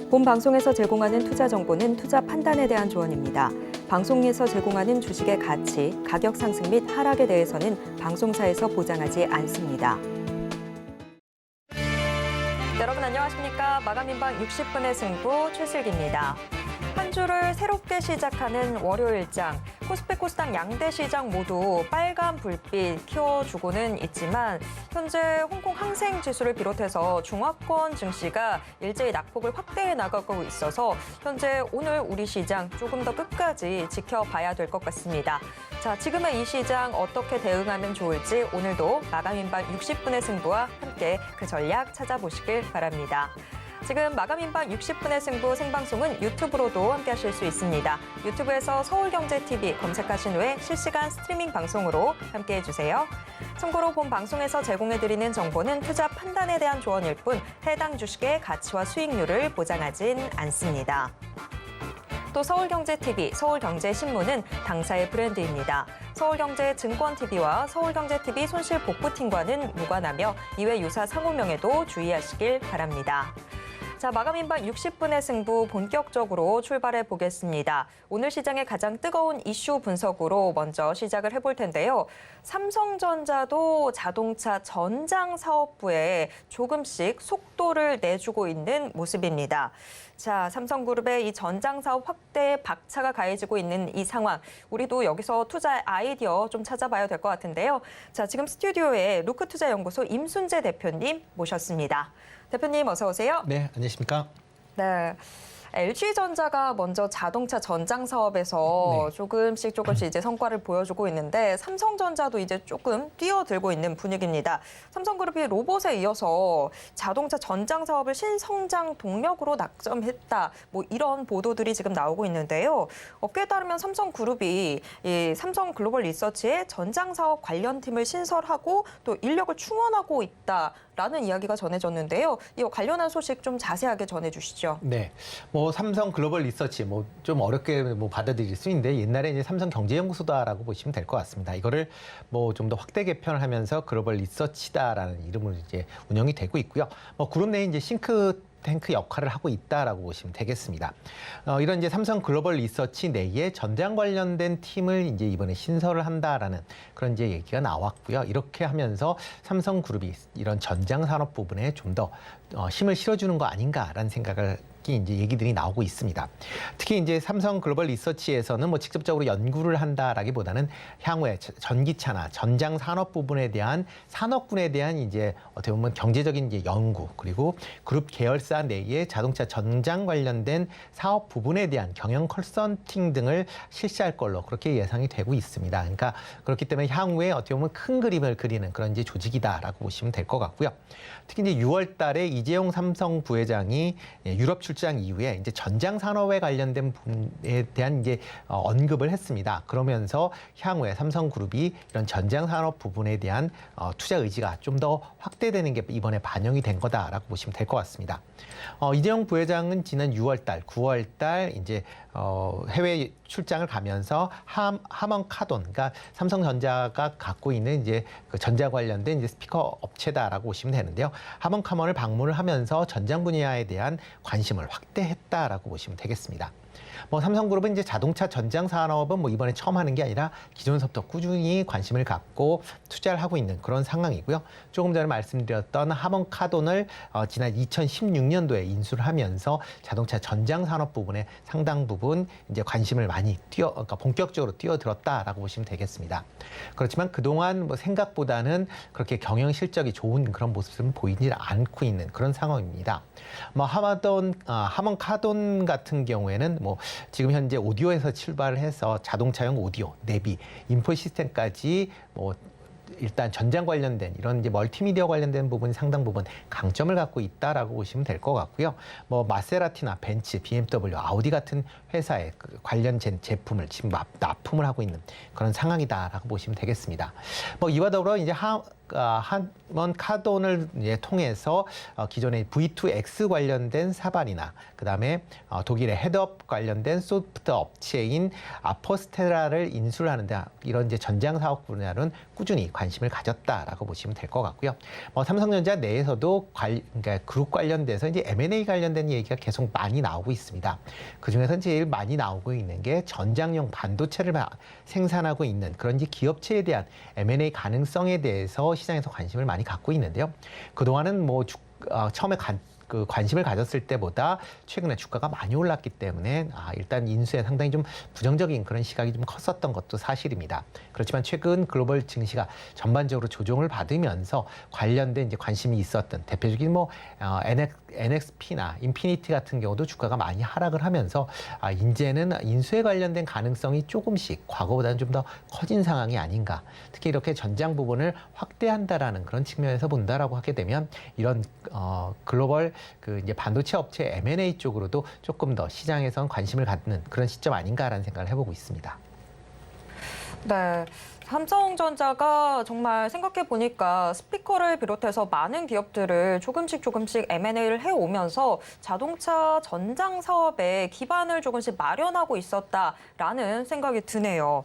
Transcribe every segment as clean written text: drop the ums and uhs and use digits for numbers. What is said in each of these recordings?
본 방송에서 제공하는 투자 정보는 투자 판단에 대한 조언입니다. 방송에서 제공하는 주식의 가치, 가격 상승 및 하락에 대해서는 방송사에서 보장하지 않습니다. 여러분 안녕하십니까? 마감인방 60분의 승부 최슬기입니다. 한 주를 새롭게 시작하는 월요일장. 코스피 코스닥 양대 시장 모두 빨간 불빛 켜주고는 있지만 현재 홍콩 항생 지수를 비롯해서 중화권 증시가 일제히 낙폭을 확대해 나가고 있어서 현재 오늘 우리 시장 조금 더 끝까지 지켜봐야 될 것 같습니다. 자, 지금의 이 시장 어떻게 대응하면 좋을지 오늘도 마감인방 60분의 승부와 함께 그 전략 찾아보시길 바랍니다. 지금 마감인방 60분의 승부 생방송은 유튜브로도 함께하실 수 있습니다. 유튜브에서 서울경제TV 검색하신 후에 실시간 스트리밍 방송으로 함께해주세요. 참고로 본 방송에서 제공해드리는 정보는 투자 판단에 대한 조언일 뿐 해당 주식의 가치와 수익률을 보장하진 않습니다. 또 서울경제TV, 서울경제신문은 당사의 브랜드입니다. 서울경제증권TV와 서울경제TV 손실복구팀과는 무관하며 이외 유사 상호명에도 주의하시길 바랍니다. 자, 마감인방 60분의 승부 본격적으로 출발해 보겠습니다. 오늘 시장의 가장 뜨거운 이슈 분석으로 먼저 시작을 해볼 텐데요. 삼성전자도 자동차 전장 사업부에 조금씩 속도를 내주고 있는 모습입니다. 자, 삼성그룹의 이 전장 사업 확대에 박차가 가해지고 있는 이 상황, 우리도 여기서 투자 아이디어 좀 찾아봐야 될 것 같은데요. 자, 지금 스튜디오에 루크투자연구소 임순재 대표님 모셨습니다. 대표님 어서 오세요. 네, 안녕하십니까? 네. LG전자가 먼저 자동차 전장 사업에서 조금씩 이제 성과를 보여주고 있는데 삼성전자도 이제 조금 뛰어들고 있는 분위기입니다. 삼성그룹이 로봇에 이어서 자동차 전장 사업을 신성장 동력으로 낙점했다. 뭐 이런 보도들이 지금 나오고 있는데요. 업계에 따르면 삼성그룹이 이 삼성글로벌 리서치에 전장 사업 관련 팀을 신설하고 또 인력을 충원하고 있다라는 이야기가 전해졌는데요. 이 관련한 소식 좀 자세하게 전해주시죠. 네, 삼성 글로벌 리서치 좀 어렵게 받아들일 수 있는데 옛날에 이제 삼성 경제연구소다라고 보시면 될 것 같습니다. 이거를 좀 더 확대 개편을 하면서 글로벌 리서치다라는 이름으로 이제 운영이 되고 있고요. 그룹 내에 이제 싱크탱크 역할을 하고 있다라고 보시면 되겠습니다. 이런 이제 삼성 글로벌 리서치 내에 전장 관련된 팀을 이제 이번에 신설을 한다라는 그런 이제 얘기가 나왔고요. 이렇게 하면서 삼성그룹이 이런 전장 산업 부분에 좀 더 힘을 실어주는 거 아닌가라는 생각을 이제 얘기들이 나오고 있습니다. 특히 이제 삼성 글로벌 리서치에서는 직접적으로 연구를 한다라기보다는 향후에 전기차나 전장 산업 부분에 대한 산업군에 대한 이제 어떻게 보면 경제적인 이제 연구 그리고 그룹 계열사 내에 자동차 전장 관련된 사업 부분에 대한 경영 컨설팅 등을 실시할 걸로 그렇게 예상이 되고 있습니다. 그러니까 그렇기 때문에 향후에 어떻게 보면 큰 그림을 그리는 그런 이제 조직이다라고 보시면 될 것 같고요. 특히 이제 6월달에 이재용 삼성 부회장이 유럽 출장 이후에 이제 전장 산업에 관련된 부분에 대한 이제 언급을 했습니다. 그러면서 향후에 삼성그룹이 이런 전장 산업 부분에 대한 투자 의지가 좀 더 확대되는 게 이번에 반영이 된 거다라고 보시면 될 것 같습니다. 이재용 부회장은 지난 6월달, 9월달 이제 해외 출장을 가면서 하먼 카돈, 그러니까 삼성전자가 갖고 있는 이제 그 전자 관련된 이제 스피커 업체다라고 보시면 되는데요. 하먼 카먼을 방문을 하면서 전장 분야에 대한 관심을 확대했다라고 보시면 되겠습니다. 삼성그룹은 이제 자동차 전장 산업은 이번에 처음 하는 게 아니라 기존서부터 꾸준히 관심을 갖고 투자를 하고 있는 그런 상황이고요. 조금 전에 말씀드렸던 하먼 카돈을 지난 2016년도에 인수를 하면서 자동차 전장 산업 부분에 상당 부분 이제 관심을 많이 그러니까 본격적으로 뛰어들었다라고 보시면 되겠습니다. 그렇지만 그동안 생각보다는 그렇게 경영 실적이 좋은 그런 모습은 보이지 않고 있는 그런 상황입니다. 하먼 카돈 같은 경우에는 지금 현재 오디오에서 출발을 해서 자동차용 오디오, 내비, 인포 시스템까지 일단 전장 관련된 이런 이제 멀티미디어 관련된 부분이 상당 부분 강점을 갖고 있다라고 보시면 될 것 같고요. 마세라티나 벤츠, BMW, 아우디 같은 회사의 관련된 제품을 지금 납품을 하고 있는 그런 상황이다라고 보시면 되겠습니다. 이와 더불어 이제 하먼 카돈을 통해서 기존의 V2X 관련된 사발이나 그다음에 독일의 헤드업 관련된 소프트 업체인 아포스테라를 인수를 하는데 이런 이제 전장 사업 분야로는 꾸준히 관심을 가졌다라고 보시면 될 것 같고요. 삼성전자 내에서도 그러니까 그룹 관련돼서 이제 M&A 관련된 얘기가 계속 많이 나오고 있습니다. 그 중에서 제일 많이 나오고 있는 게 전장용 반도체를 생산하고 있는 그런 이제 기업체에 대한 M&A 가능성에 대해서 시장에서 관심을 많이 갖고 있는데요. 그동안은 처음에 관심을 가졌을 때보다 최근에 주가가 많이 올랐기 때문에 일단 인수에 상당히 좀 부정적인 그런 시각이 좀 컸었던 것도 사실입니다. 그렇지만 최근 글로벌 증시가 전반적으로 조정을 받으면서 관련된 이제 관심이 있었던 대표적인 NXP나 인피니티 같은 경우도 주가가 많이 하락을 하면서 이제는 인수에 관련된 가능성이 조금씩 과거보다는 좀 더 커진 상황이 아닌가. 특히 이렇게 전장 부분을 확대한다라는 그런 측면에서 본다라고 하게 되면 이런 글로벌 이제 반도체 업체 M&A 쪽으로도 조금 더 시장에선 관심을 갖는 그런 시점 아닌가라는 생각을 해보고 있습니다. 네. 삼성전자가 정말 생각해 보니까 스피커를 비롯해서 많은 기업들을 조금씩 M&A를 해오면서 자동차 전장 사업에 기반을 조금씩 마련하고 있었다라는 생각이 드네요.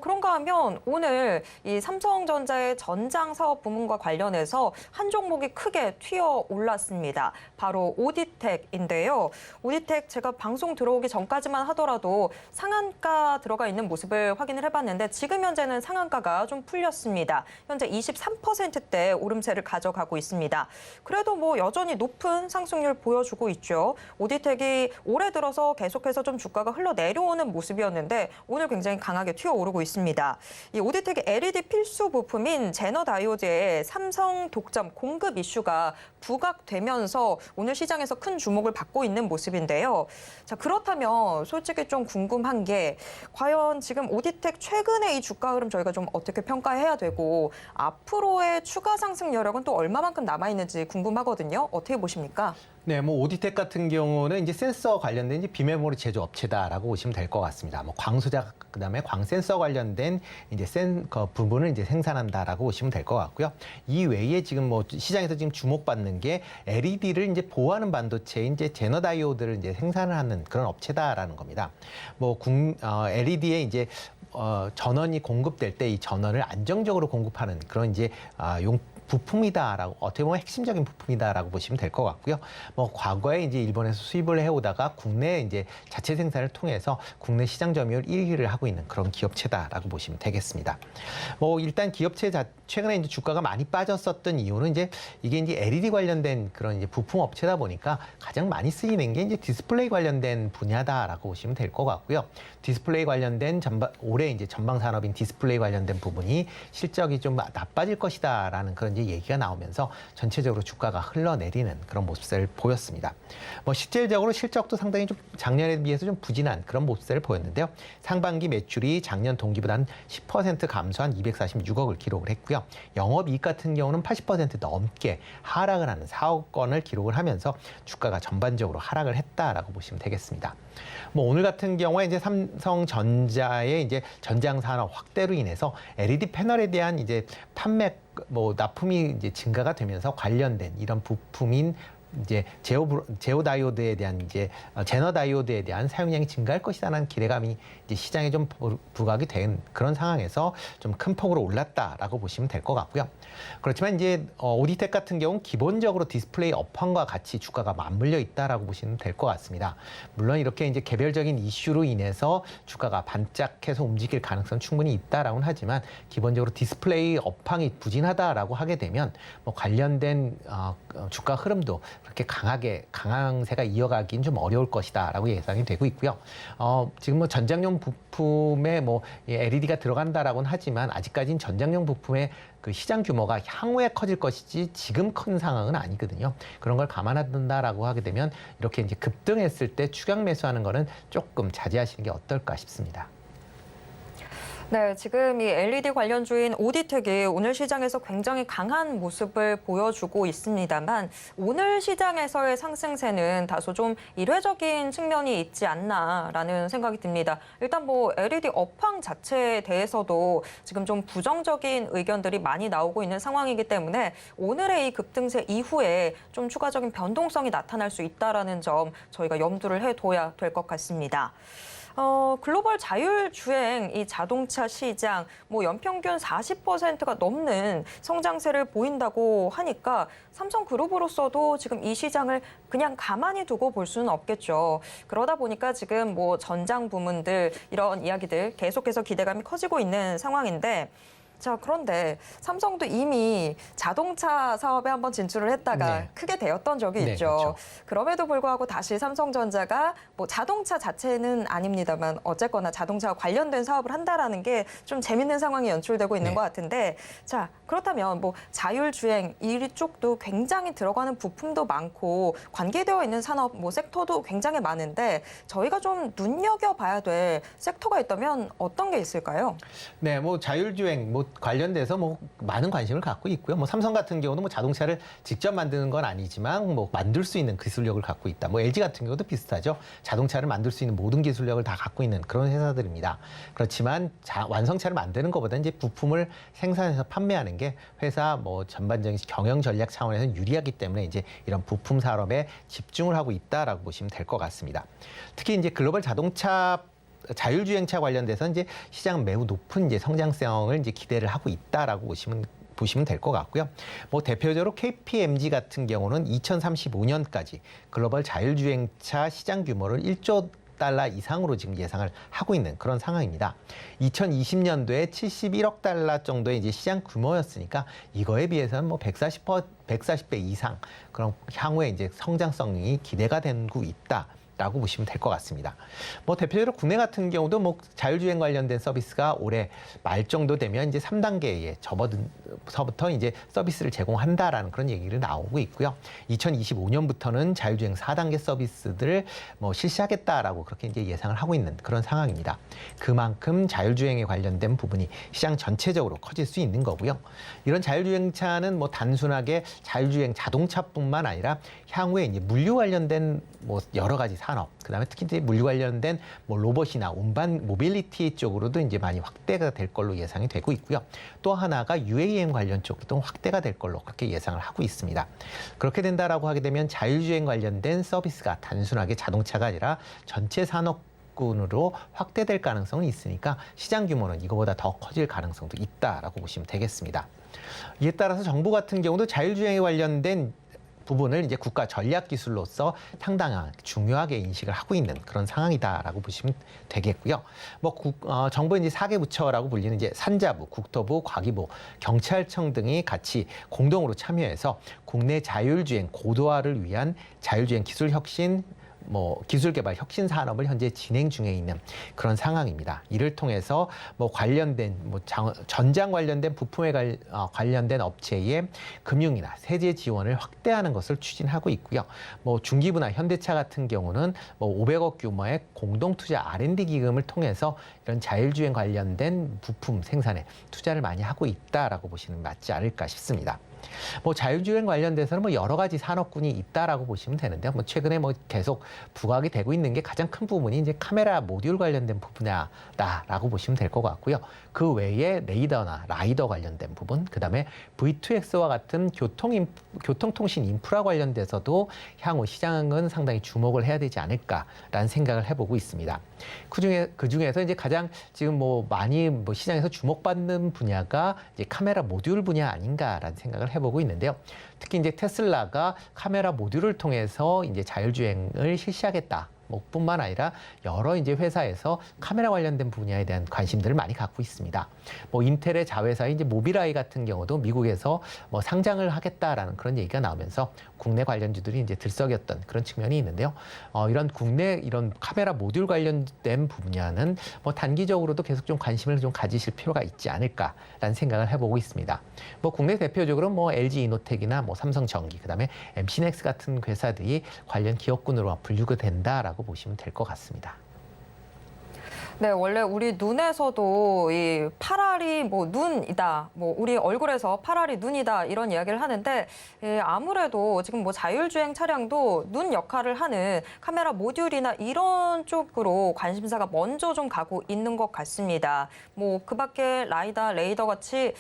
그런가 하면 오늘 이 삼성전자의 전장 사업 부문과 관련해서 한 종목이 크게 튀어 올랐습니다. 바로 오디텍인데요. 오디텍 제가 방송 들어오기 전까지만 하더라도 상한가 들어가 있는 모습을 확인을 해봤는데 지금 현재는 상한가가 좀 풀렸습니다. 현재 23%대 오름세를 가져가고 있습니다. 그래도 여전히 높은 상승률 보여주고 있죠. 오디텍이 올해 들어서 계속해서 좀 주가가 흘러내려오는 모습이었는데 오늘 굉장히 강하게 튀어오르고 있습니다. 이 오디텍의 LED 필수 부품인 제너 다이오드의 삼성 독점 공급 이슈가 부각되면서 오늘 시장에서 큰 주목을 받고 있는 모습인데요. 자, 그렇다면 솔직히 좀 궁금한 게 과연 지금 오디텍 최근에 이 주가 흐름 저희가 좀 어떻게 평가해야 되고 앞으로의 추가 상승 여력은 또 얼마만큼 남아있는지 궁금하거든요. 어떻게 보십니까? 네, 오디텍 같은 경우는 이제 센서 관련된 이제 비메모리 제조 업체다라고 보시면 될 것 같습니다. 광소자 그다음에 광센서 관련된 이제 부분을 이제 생산한다라고 보시면 될 것 같고요. 이 외에 지금 시장에서 지금 주목받는 게 LED를 이제 보호하는 반도체인 이제 제너 다이오드를 이제 생산을 하는 그런 업체다라는 겁니다. LED에 이제 전원이 공급될 때 이 전원을 안정적으로 공급하는 그런 이제 부품이다라고 어떻게 보면 핵심적인 부품이다라고 보시면 될 것 같고요. 과거에 이제 일본에서 수입을 해오다가 국내 이제 자체 생산을 통해서 국내 시장 점유율 1위를 하고 있는 그런 기업체다라고 보시면 되겠습니다. 일단 기업체 최근에 이제 주가가 많이 빠졌었던 이유는 이게 이제 LED 관련된 그런 이제 부품 업체다 보니까 가장 많이 쓰이는 게 이제 디스플레이 관련된 분야다라고 보시면 될 것 같고요. 디스플레이 관련된 올해 이제 전방 산업인 디스플레이 관련된 부분이 실적이 좀 나빠질 것이다라는 그런 이제 얘기가 나오면서 전체적으로 주가가 흘러내리는 그런 모습을 보였습니다. 실질적으로 실적도 상당히 좀 작년에 비해서 좀 부진한 그런 모습을 보였는데요. 상반기 매출이 작년 동기보다는 10% 감소한 246억을 기록을 했고요. 영업이익 같은 경우는 80% 넘게 하락을 하는 4억 건을 기록을 하면서 주가가 전반적으로 하락을 했다라고 보시면 되겠습니다. 오늘 같은 경우에 이제 삼성전자의 이제 전장 산업 확대로 인해서 LED 패널에 대한 이제 판매 납품이 이제 증가가 되면서 관련된 이런 부품인 이제 제어 다이오드에 대한 이제 제너 다이오드에 대한 사용량이 증가할 것이라는 기대감이 이제 시장에 좀 부각이 된 그런 상황에서 좀 큰 폭으로 올랐다라고 보시면 될 것 같고요. 그렇지만 이제 오디텍 같은 경우는 기본적으로 디스플레이 업황과 같이 주가가 맞물려 있다라고 보시면 될 것 같습니다. 물론 이렇게 이제 개별적인 이슈로 인해서 주가가 반짝해서 움직일 가능성 충분히 있다라고는 하지만 기본적으로 디스플레이 업황이 부진하다라고 하게 되면 관련된 주가 흐름도 그렇게 강황세가 이어가긴 좀 어려울 것이다라고 예상이 되고 있고요. 지금 전장용 부품에 LED가 들어간다라고는 하지만 아직까지는 전장용 부품의 그 시장 규모가 향후에 커질 것이지 지금 큰 상황은 아니거든요. 그런 걸 감안한다라고 하게 되면 이렇게 이제 급등했을 때 추격 매수하는 거는 조금 자제하시는 게 어떨까 싶습니다. 네, 지금 이 LED 관련주인 오디텍이 오늘 시장에서 굉장히 강한 모습을 보여주고 있습니다만 오늘 시장에서의 상승세는 다소 좀 이례적인 측면이 있지 않나라는 생각이 듭니다. 일단 뭐 LED 업황 자체에 대해서도 지금 좀 부정적인 의견들이 많이 나오고 있는 상황이기 때문에 오늘의 이 급등세 이후에 좀 추가적인 변동성이 나타날 수 있다라는 점 저희가 염두를 해둬야 될 것 같습니다. 글로벌 자율주행 이 자동차 시장 뭐 연평균 40%가 넘는 성장세를 보인다고 하니까 삼성그룹으로서도 지금 이 시장을 그냥 가만히 두고 볼 수는 없겠죠. 그러다 보니까 지금 뭐 전장 부문들 이런 이야기들 계속해서 기대감이 커지고 있는 상황인데 자, 그런데 삼성도 이미 자동차 사업에 한번 진출을 했다가 네. 크게 되었던 적이 네, 있죠. 그렇죠. 그럼에도 불구하고 다시 삼성전자가 뭐 자동차 자체는 아닙니다만 어쨌거나 자동차와 관련된 사업을 한다라는 게 좀 재밌는 상황이 연출되고 있는 네. 것 같은데 자, 그렇다면 뭐 자율주행 이쪽도 굉장히 들어가는 부품도 많고 관계되어 있는 산업 뭐 섹터도 굉장히 많은데 저희가 좀 눈여겨봐야 될 섹터가 있다면 어떤 게 있을까요? 네, 뭐 자율주행 뭐 관련돼서 뭐 많은 관심을 갖고 있고요. 뭐 삼성 같은 경우는 뭐 자동차를 직접 만드는 건 아니지만 뭐 만들 수 있는 기술력을 갖고 있다. 뭐 LG 같은 경우도 비슷하죠. 자동차를 만들 수 있는 모든 기술력을 다 갖고 있는 그런 회사들입니다. 그렇지만 완성차를 만드는 것보다 이제 부품을 생산해서 판매하는 게 회사 뭐 전반적인 경영 전략 차원에서 유리하기 때문에 이제 이런 부품 산업에 집중을 하고 있다라고 보시면 될 것 같습니다. 특히 이제 글로벌 자동차 자율주행차 관련돼서 이제 시장은 매우 높은 이제 성장성을 이제 기대를 하고 있다라고 보시면 될 것 같고요. 뭐 대표적으로 KPMG 같은 경우는 2035년까지 글로벌 자율주행차 시장 규모를 1조 달러 이상으로 지금 예상을 하고 있는 그런 상황입니다. 2020년도에 71억 달러 정도의 이제 시장 규모였으니까 이거에 비해서는 뭐 140배 이상 그런 향후에 이제 성장성이 기대가 되고 있다. 라고 보시면 될 것 같습니다. 뭐 대표적으로 국내 같은 경우도 뭐 자율주행 관련된 서비스가 올해 말 정도 되면 이제 3단계에 접어든서부터 이제 서비스를 제공한다라는 그런 얘기를 나오고 있고요. 2025년부터는 자율주행 4단계 서비스들을 뭐 실시하겠다라고 그렇게 이제 예상을 하고 있는 그런 상황입니다. 그만큼 자율주행에 관련된 부분이 시장 전체적으로 커질 수 있는 거고요. 이런 자율주행차는 뭐 단순하게 자율주행 자동차뿐만 아니라 향후에 이제 물류 관련된 뭐 여러 가지 산업, 그다음에 특히 이제 물류 관련된 뭐 로봇이나 운반 모빌리티 쪽으로도 이제 많이 확대가 될 걸로 예상이 되고 있고요. 또 하나가 UAM 관련 쪽도 확대가 될 걸로 그렇게 예상을 하고 있습니다. 그렇게 된다라고 하게 되면 자율주행 관련된 서비스가 단순하게 자동차가 아니라 전체 산업군으로 확대될 가능성이 있으니까 시장 규모는 이거보다 더 커질 가능성도 있다라고 보시면 되겠습니다. 이에 따라서 정부 같은 경우도 자율주행에 관련된 부분을 이제 국가 전략 기술로서 상당한 중요하게 인식을 하고 있는 그런 상황이다라고 보시면 되겠고요. 뭐 정부의 이제 4개 부처라고 불리는 이제 산자부, 국토부, 과기부, 경찰청 등이 같이 공동으로 참여해서 국내 자율주행 고도화를 위한 자율주행 기술 혁신 뭐 기술 개발 혁신 산업을 현재 진행 중에 있는 그런 상황입니다. 이를 통해서 뭐 관련된 뭐 전장 관련된 부품에 관련된 업체의 금융이나 세제 지원을 확대하는 것을 추진하고 있고요. 뭐 중기부나 현대차 같은 경우는 뭐 500억 규모의 공동 투자 R&D 기금을 통해서 이런 자율주행 관련된 부품 생산에 투자를 많이 하고 있다라고 보시는 맞지 않을까 싶습니다. 뭐 자율주행 관련돼서는 뭐 여러 가지 산업군이 있다라고 보시면 되는데요. 뭐 최근에 뭐 계속 부각이 되고 있는 게 가장 큰 부분이 이제 카메라 모듈 관련된 부분이다라고 보시면 될 것 같고요. 그 외에 레이더나 라이더 관련된 부분, 그다음에 V2X와 같은 교통통신 인프라 관련돼서도 향후 시장은 상당히 주목을 해야 되지 않을까라는 생각을 해보고 있습니다. 그 중에서 이제 가장 지금 뭐 많이 뭐 시장에서 주목받는 분야가 이제 카메라 모듈 분야 아닌가라는 생각을 해보고 있는데요. 특히 이제 테슬라가 카메라 모듈을 통해서 이제 자율주행을 실시하겠다. 뭐 뿐만 아니라 여러 이제 회사에서 카메라 관련된 분야에 대한 관심들을 많이 갖고 있습니다. 뭐 인텔의 자회사인 이제 모빌아이 같은 경우도 미국에서 뭐 상장을 하겠다라는 그런 얘기가 나오면서 국내 관련주들이 이제 들썩였던 그런 측면이 있는데요. 이런 국내 이런 카메라 모듈 관련된 분야는 뭐 단기적으로도 계속 좀 관심을 좀 가지실 필요가 있지 않을까라는 생각을 해보고 있습니다. 뭐 국내 대표적으로 뭐 LG 이노텍이나 뭐 삼성전기, 그다음에 MC넥스 같은 회사들이 관련 기업군으로 분류가 된다라고 보시면 될 것 같습니다. 네, 원래 우리 눈에서도 이 파랄이 뭐 눈이다, 뭐 우리 얼굴에서 파랄이 눈이다 이런 이야기를 하는데 아무래도 지금 뭐 자율주행 차량도 눈 역할을 하는 카메라 모듈이나 이런 쪽으로 관심사가 먼저 좀 가고 있는 것 같습니다. 뭐 그밖에 라이다, 레이더 같이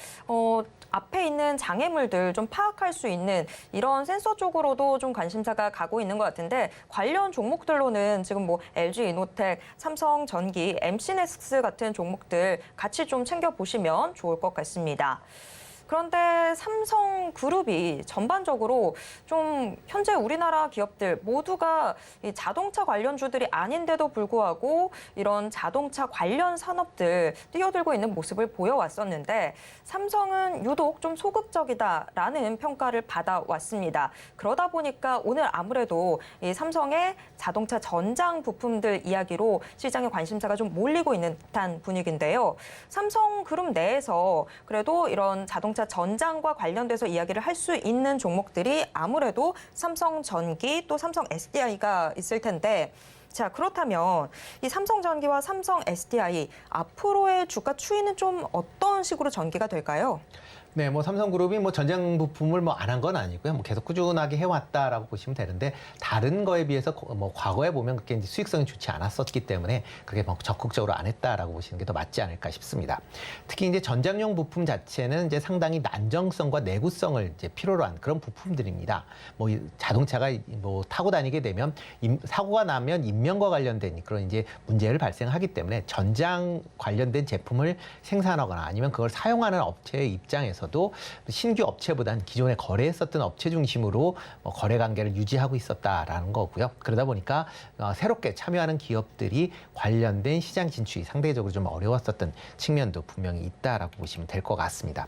앞에 있는 장애물들 좀 파악할 수 있는 이런 센서 쪽으로도 좀 관심사가 가고 있는 것 같은데 관련 종목들로는 지금 뭐 LG 이노텍, 삼성전기, MC넥스 같은 종목들 같이 좀 챙겨보시면 좋을 것 같습니다. 그런데 삼성그룹이 전반적으로 좀 현재 우리나라 기업들 모두가 이 자동차 관련주들이 아닌데도 불구하고 이런 자동차 관련 산업들 뛰어들고 있는 모습을 보여왔었는데 삼성은 유독 좀 소극적이다라는 평가를 받아왔습니다. 그러다 보니까 오늘 아무래도 이 삼성의 자동차 전장 부품들 이야기로 시장의 관심사가 좀 몰리고 있는 듯한 분위기인데요. 삼성그룹 내에서 그래도 이런 자동차 전장과 관련돼서 이야기를 할 수 있는 종목들이 아무래도 삼성전기 또 삼성 SDI가 있을 텐데 자, 그렇다면 이 삼성전기와 삼성 SDI 앞으로의 주가 추이는 좀 어떤 식으로 전개가 될까요? 네, 뭐 삼성그룹이 뭐 전장 부품을 뭐 안 한 건 아니고요. 뭐 계속 꾸준하게 해왔다라고 보시면 되는데 다른 거에 비해서 뭐 과거에 보면 그게 이제 수익성이 좋지 않았었기 때문에 그렇게 뭐 적극적으로 안 했다라고 보시는 게 더 맞지 않을까 싶습니다. 특히 이제 전장용 부품 자체는 이제 상당히 난정성과 내구성을 이제 필요로 한 그런 부품들입니다. 뭐 자동차가 뭐 타고 다니게 되면 사고가 나면 인명과 관련된 그런 이제 문제를 발생하기 때문에 전장 관련된 제품을 생산하거나 아니면 그걸 사용하는 업체의 입장에서 도 신규 업체보다는 기존에 거래했었던 업체 중심으로 거래 관계를 유지하고 있었다라는 거고요. 그러다 보니까 새롭게 참여하는 기업들이 관련된 시장 진출이 상대적으로 좀 어려웠었던 측면도 분명히 있다라고 보시면 될 것 같습니다.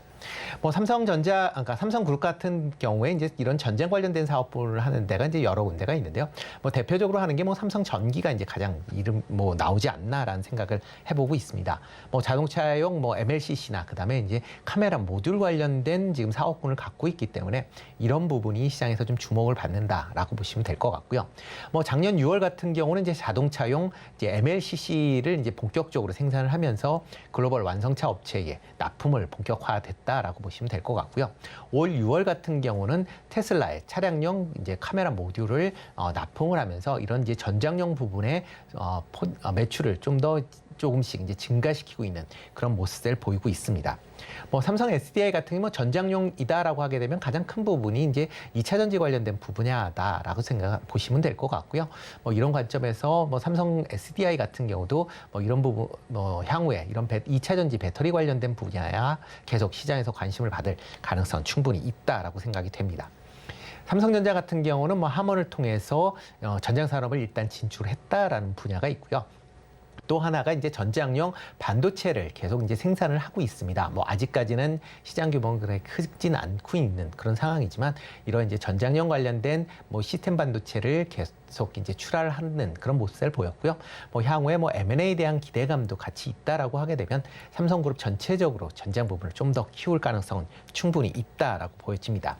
뭐 삼성전자, 그러니까 삼성그룹 같은 경우에 이제 이런 전쟁 관련된 사업을 하는 데가 이제 여러 군데가 있는데요. 뭐 대표적으로 하는 게 뭐 삼성전기가 이제 가장 이름 뭐 나오지 않나라는 생각을 해보고 있습니다. 뭐 자동차용 뭐 MLCC나 그다음에 이제 카메라 모듈 관련된 지금 사업군을 갖고 있기 때문에 이런 부분이 시장에서 좀 주목을 받는다라고 보시면 될 것 같고요. 뭐 작년 6월 같은 경우는 이제 자동차용 이제 MLCC를 이제 본격적으로 생산을 하면서 글로벌 완성차 업체에 납품을 본격화됐다라고 보시면 될 것 같고요. 올 6월 같은 경우는 테슬라의 차량용 이제 카메라 모듈을 납품을 하면서 이런 이제 전장용 부분의 매출을 좀 더 조금씩 이제 증가시키고 있는 그런 모습을 보이고 있습니다. 뭐 삼성 SDI 같은 경우 전장용이다라고 하게 되면 가장 큰 부분이 이제 2차 전지 관련된 분야다라고 보시면 될 것 같고요. 뭐 이런 관점에서 뭐 삼성 SDI 같은 경우도 뭐 이런 부분 뭐 향후에 이런 2차 전지 배터리 관련된 분야야 계속 시장에서 관심을 받을 가능성 충분히 있다라고 생각이 됩니다. 삼성전자 같은 경우는 뭐 함원을 통해서 전장 산업을 일단 진출했다라는 분야가 있고요. 또 하나가 이제 전장용 반도체를 계속 이제 생산을 하고 있습니다. 뭐 아직까지는 시장 규모가 그렇게 크지는 않고 있는 그런 상황이지만 이런 이제 전장용 관련된 뭐 시스템 반도체를 계속 이제 출하를 하는 그런 모습을 보였고요. 뭐 향후에 뭐 M&A에 대한 기대감도 같이 있다라고 하게 되면 삼성그룹 전체적으로 전장 부분을 좀 더 키울 가능성은 충분히 있다라고 보여집니다.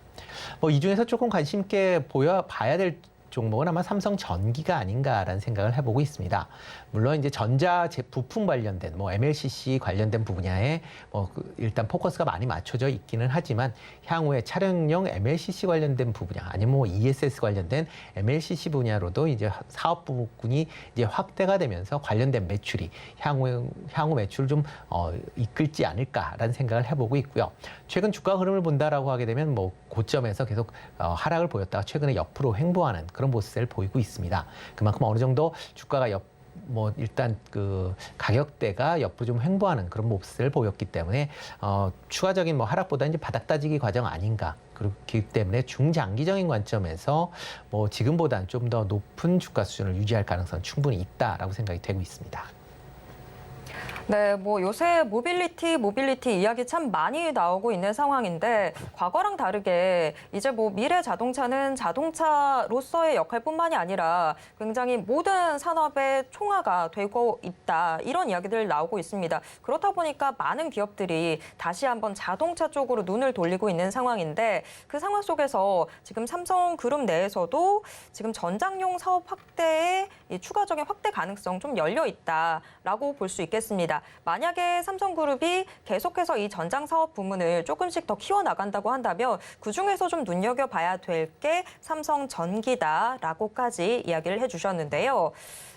뭐 이 중에서 조금 관심 있게 봐야 될 종목은 아마 삼성전기가 아닌가라는 생각을 해보고 있습니다. 물론 이제 전자 부품 관련된 뭐 MLCC 관련된 분야에 뭐 일단 포커스가 많이 맞춰져 있기는 하지만 향후에 차량용 MLCC 관련된 분야 아니면 뭐 ESS 관련된 MLCC 분야로도 이제 사업 부분이 이제 확대가 되면서 관련된 매출이 향후 매출을 좀 이끌지 않을까라는 생각을 해보고 있고요. 최근 주가 흐름을 본다라고 하게 되면 뭐 고점에서 계속 하락을 보였다가 최근에 옆으로 횡보하는 그런 모습을 보이고 있습니다. 그만큼 어느 정도 주가가 뭐 일단 그 가격대가 옆으로 좀 횡보하는 그런 모습을 보였기 때문에 추가적인 뭐 하락보다 이제 바닥 다지기 과정 아닌가. 그렇기 때문에 중장기적인 관점에서 뭐 지금보다는 좀 더 높은 주가 수준을 유지할 가능성은 충분히 있다라고 생각이 되고 있습니다. 네, 뭐 요새 모빌리티 이야기 참 많이 나오고 있는 상황인데 과거랑 다르게 이제 뭐 미래 자동차는 자동차로서의 역할뿐만이 아니라 굉장히 모든 산업의 총화가 되고 있다. 이런 이야기들 나오고 있습니다. 그렇다 보니까 많은 기업들이 다시 한번 자동차 쪽으로 눈을 돌리고 있는 상황인데 그 상황 속에서 지금 삼성그룹 내에서도 지금 전장용 사업 확대에 이 추가적인 확대 가능성 좀 열려 있다라고 볼 수 있겠습니다. 만약에 삼성그룹이 계속해서 이 전장 사업 부문을 조금씩 더 키워나간다고 한다면 그중에서 좀 눈여겨봐야 될 게 삼성전기다라고까지 이야기를 해주셨는데요.